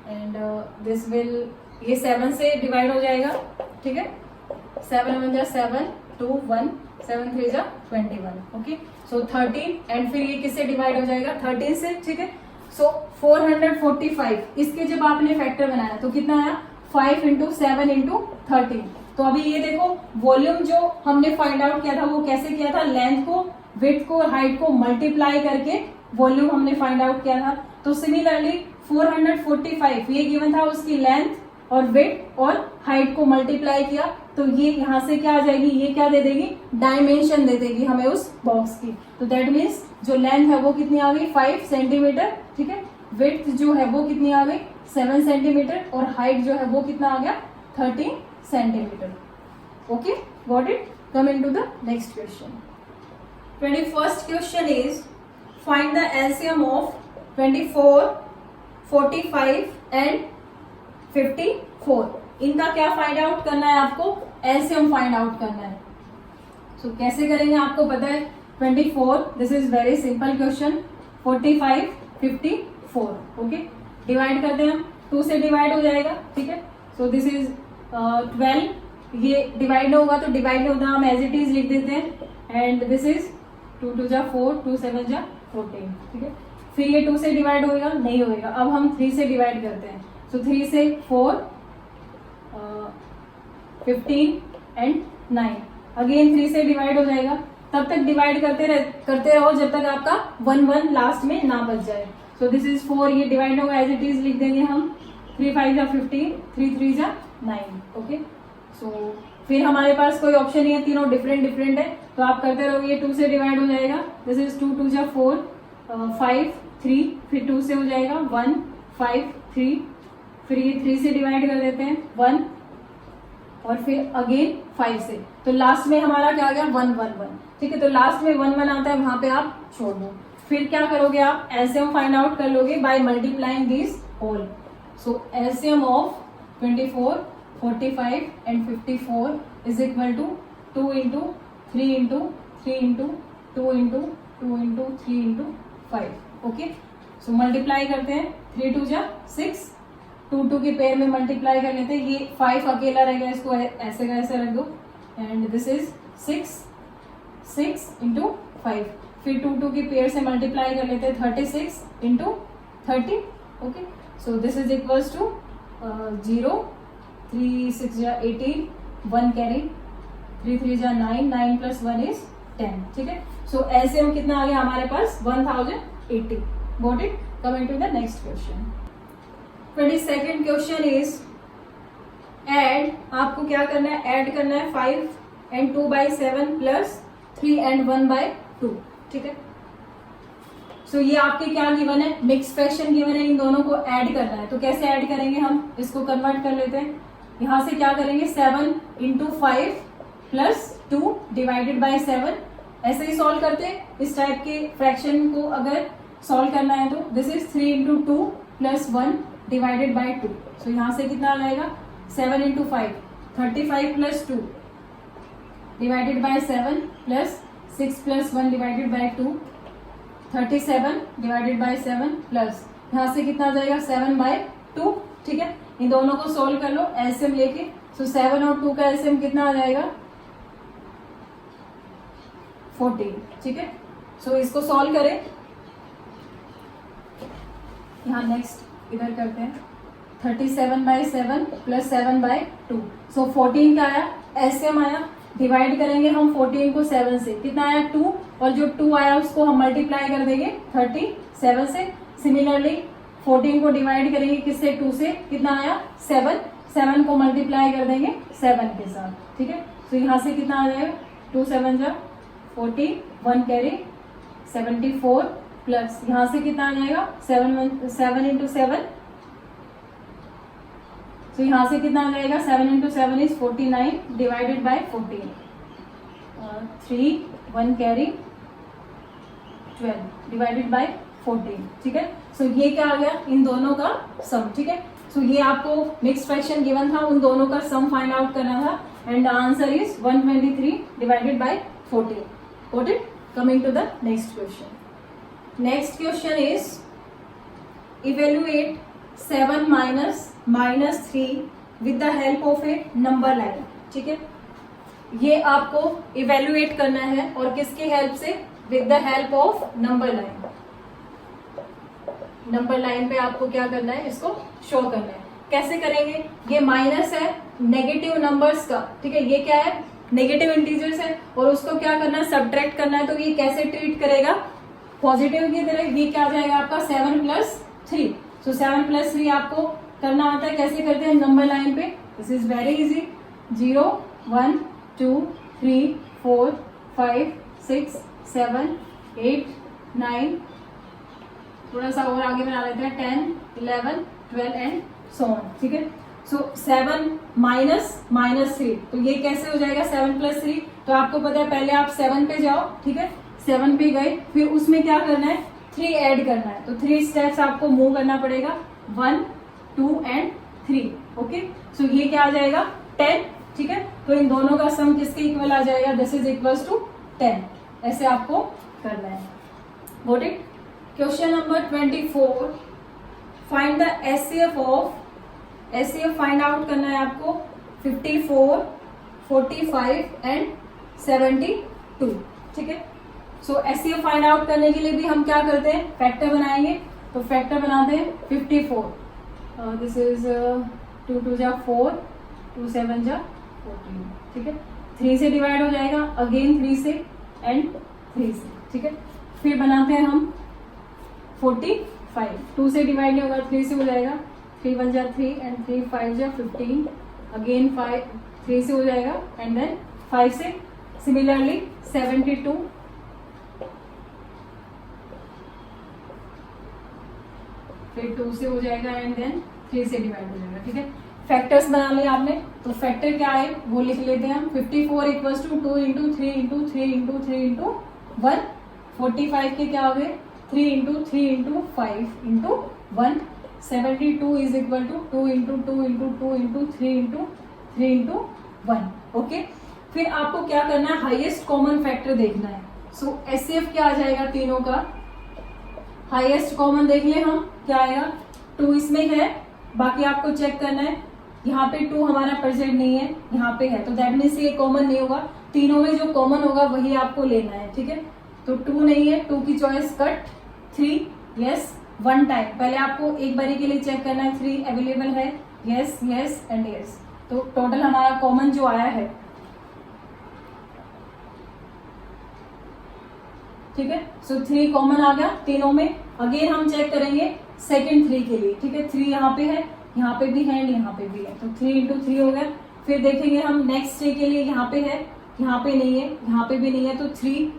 एंड दिस विल, ये 7 से डिवाइड हो जाएगा, ठीक है। 7 1 जा 7, 2 1, 7 3 जा 21। ओके, सो 13 एंड फिर ये किससे डिवाइड हो जाएगा? 13 से, ठीक है। सो 445 इसके जब आपने फैक्टर बनाया तो कितना आया? 5 × 7 × 13। तो अभी ये देखो वॉल्यूम जो हमने फाइंड आउट किया था वो कैसे किया था? लेंथ को, विड्थ को और हाइट को मल्टीप्लाई करके वॉल्यूम हमने फाइंड आउट किया था। तो सिमिलरली 445 ये गिवन था, उसकी लेंथ और विड्थ और हाइट को मल्टीप्लाई किया तो ये यहाँ से क्या आ जाएगी? ये क्या दे देगी? डायमेंशन दे देगी हमें उस बॉक्स की। तो दैट मीन्स जो लेंथ है वो कितनी आ गई? 5 सेंटीमीटर, ठीक है। विड्थ जो है वो कितनी आ गई? 7 सेंटीमीटर और हाइट जो है वो कितना आ गया? 13 centimetre. Okay, got it? Coming to the next question. 21st question is find the LCM of 24, 45 and 54। इनका क्या फाइंड आउट करना है आपको? एलसीएम फाइंड आउट करना है। सो कैसे करेंगे आपको पता है? 24, this is very simple question. 45, 54, okay, divide करते हैं हम। 2 से डिवाइड हो जाएगा, ठीक है। सो दिस इज 12, ये डिवाइड होगा तो डिवाइड होगा, हम एज इट इज लिख देते हैं। एंड दिस इज 2 2 जा 4, 2 7 जा 14, ठीक है। फिर ये 2 से डिवाइड होगा? नहीं होगा। अब हम 3 से डिवाइड करते हैं। सो 3 से 4, 15 एंड 9, अगेन 3 से डिवाइड हो जाएगा। तब तक डिवाइड करते रहो जब तक आपका 1 1 लास्ट में ना बच जाए। सो दिस इज 4, ये डिवाइड होगा, एज इट इज लिख देंगे हम। 3 5 जा 15, 3 3 जा 9, ओके। सो फिर हमारे पास कोई ऑप्शन नहीं है, तीनों डिफरेंट है तो आप करते रहोगे। 2 से डिवाइड हो जाएगा, दिस इज 2 2 जा 4, 5 3, फिर 2 से हो जाएगा 1 5 3, फिर ये 3 से डिवाइड कर देते हैं 1, और फिर अगेन 5 से, तो लास्ट में हमारा क्या आ गया 1 1 1। ठीक है, तो लास्ट में 1 1 आता है, वहां पे आप छोड़ दो। फिर क्या करोगे आप, एलसीएम फाइंड आउट कर लोगे by multiplying this whole. So LCM of 24, 45 and 54 is equal to 2 into 3 into 3 into 2 into 2 into 3 into 5। Okay, so multiply करते हैं, 3 2 जा 6, 2 2 की पेयर में मल्टीप्लाई कर लेते हैं, ये 5 अकेला रहेगा, इसको ऐसे का ऐसे रख दो, एंड दिस इज 6 इंटू 5, फिर 2 2 की पेयर से मल्टीप्लाई कर लेते हैं, 36 into 30। Okay, so this is equals to 0, 3 6 जा 18, 1 कैरी, 3 3 जा 9, 9 प्लस 1 इज 10। ठीक है, सो एलसीएम कितना आ गया हमारे पास 1080। Got it? Coming to the next question. 22nd question is add, आपको क्या करना है, ऐड करना है 5 and 2/7 प्लस 3 and 1/2। ठीक है, सो ये आपके क्या गिवन है, मिक्स फ्रैक्शन गिवन है, इन दोनों को ऐड करना है। तो कैसे ऐड करेंगे, हम इसको कन्वर्ट कर लेते हैं, यहां से क्या करेंगे 7 इंटू 5 प्लस 2 डिवाइडेड बाय 7, ऐसे ही सॉल्व करते हैं। इस टाइप के फ्रैक्शन को अगर सॉल्व करना है तो this is 3 into 2 plus 1 divided by 2। सो यहां से कितना आ जाएगा 7 into 5, 35 plus 2 divided by 7 plus 6 plus 1 divided by 2, 37 divided by 7 plus यहां से कितना आ जाएगा 7/2। ठीक है, इन दोनों को सॉल्व कर लो एलसीएम लेके। सो 7 और 2 का एलसीएम कितना आ जाएगा 14। ठीक है, सो इसको सॉल्व करें, यहाँ नेक्स्ट इधर करते हैं, 37/7 प्लस 7/2, सो 14 का आया, एलसीएम आया, डिवाइड करेंगे हम 14 को 7 से, कितना आया 2, और जो 2 आया उसको हम मल्टीप्लाई कर देंगे 37 से। सिमिलरली 14 को डिवाइड करेंगे किससे 2 से, कितना आया 7, 7 को मल्टीप्लाई कर देंगे 7 के साथ। ठीक है, तो यहाँ से कितना आ जाएगा 2 7 जा 40, 1 कैरी 74 प्लस यहाँ से कितना आ जाएगा 7 इंटू 7, तो यहाँ से कितना आ जाएगा 7 into 7 is 49 divided by 14, 3 1 carry 12 divided by 14। ठीक है, सो ये क्या आ गया इन दोनों का सम। ठीक है, सो ये आपको मिक्स फ्रैक्शन गिवन था, उन दोनों का सम फाइंड आउट करना था, and answer is 123 divided by 14। Got it? Coming to the next question. Next question is evaluate 7 minus 3 with the help of a number line. ठीक है, ये आपको इवेल्युएट करना है, और किसकी हेल्प से, with the help of number line. Number line पे आपको क्या करना है, इसको शो करना है। कैसे करेंगे, ये माइनस है नेगेटिव नंबर्स का। ठीक है, ये क्या है नेगेटिव इंटीजर्स है, और उसको क्या करना है सब्ट्रैक्ट करना है। तो ये कैसे ट्रीट करेगा, पॉजिटिव की तरह। ये क्या आ जाएगा आपका 7 प्लस 3। सो 7 प्लस 3 आपको करना आता है, कैसे करते हैं नंबर लाइन पे, दिस इज वेरी इजी। 0 1 2 3 4 5 6 7 8 9, थोड़ा सा और आगे बना लेते हैं 10 11 12 एंड सो ऑन। ठीक है, सो 7 माइनस 3, तो ये कैसे हो जाएगा 7 प्लस 3। तो आपको पता है पहले आप 7 पे जाओ। ठीक है, 7 पे गए, फिर उसमें क्या करना है 3 ऐड करना है। तो 3 स्टेप्स आपको मूव करना पड़ेगा, 1 2 एंड 3। ओके, सो ये क्या आ जाएगा 10। ठीक है, तो इन दोनों का सम किसके इक्वल आ जाएगा, दिस इज इक्वल्स टू 10। ऐसे आपको करना है। Got it? Question number 24, find the HCF of, HCF find out करना है आपको 54 45 एंड 72। ठीक है, सो एचसीएफ फाइंड आउट करने के लिए भी हम क्या करते हैं, फैक्टर बनाएंगे। तो फैक्टर बनाते हैं 54, दिस इज 2 2 जा 4 2 7 जा 14। ठीक है, 3 से डिवाइड हो जाएगा, अगेन 3 से एंड 3 से। ठीक है, फिर बनाते हैं हम 45, 2 से डिवाइड नहीं होगा, 3 से हो जाएगा, 3 1 जा 3 एंड 3 5 जा 15, अगेन 5 3 से हो जाएगा, एंड देन 5 से। सिमिलरली 72, फिर 2 से हो जाएगा एंड देन 3 से डिवाइड हो जाएगा। ठीक है, फैक्टर्स बना लिया आपने, तो फैक्टर क्या है वो लिख लेते हैं हम। 54 equals to 2 into 3 into 3 into 3 into 1। 45 के क्या हो गए 3 into 3 into 5 into 1। 72 is equal to 2 into 2 into 2 into 3 into 3 into 1। Okay, फिर आपको क्या करना है, हाईएस्ट कॉमन फैक्टर देखना है। सो एचसीएफ क्या आ जाएगा तीनों का, हाईएस्ट कॉमन देख ले हम क्या आएगा, 2 इसमें है, बाकी आपको चेक करना है। यहाँ पे 2 हमारा प्रेजेंट नहीं है, यहाँ पे है, तो दैट मीन्स ये कॉमन नहीं होगा। तीनों में जो कॉमन होगा वही आपको लेना है। ठीक है, तो 2 नहीं है, 2 की चॉइस कट। 3 यस, 1 टाइम पहले आपको एक बारी के लिए चेक करना है 3 अवेलेबल है, यस यस एंड यस। तो टोटल हमारा कॉमन जो आया है, ठीक है, सो 3 कॉमन आ गया तीनों में। अगेन हम चेक करेंगे सेकंड 3 के लिए। ठीक है, 3 यहाँ पे है, यहाँ पे भी है एंड यहाँ पे भी है, तो 3 इंटू 3 हो गया। फिर देखेंगे हम नेक्स्ट 3 के लिए, यहाँ पे है, यहाँ पे नहीं है, यहाँ पे भी नहीं है, तो 3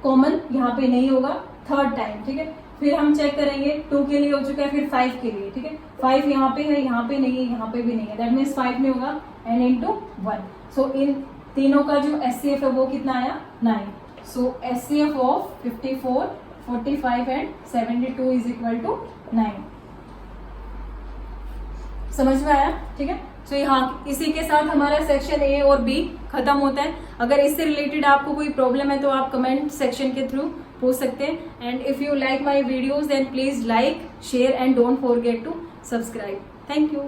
कॉमन यहाँ पे नहीं होगा थर्ड टाइम। ठीक है, फिर हम चेक करेंगे 2 के लिए हो चुका है, फिर 5 के लिए। ठीक है, 5 यहाँ पे है, यहाँ पे नहीं है, यहाँ पे भी नहीं है, दैट मीन्स 5 में होगा एंड इंटू 1। सो इन तीनों का जो एचसीएफ है वो कितना आया 9। So HCF of 54, 45 and 72 is equal to 9। समझ में आया? ठीक है, तो यहाँ इसी के साथ हमारा सेक्शन ए और बी खत्म होता है। अगर इससे रिलेटेड आपको कोई प्रॉब्लम है तो आप कमेंट सेक्शन के थ्रू पूछ सकते हैं। And if you like my videos then please like, share and don't forget to subscribe. Thank you.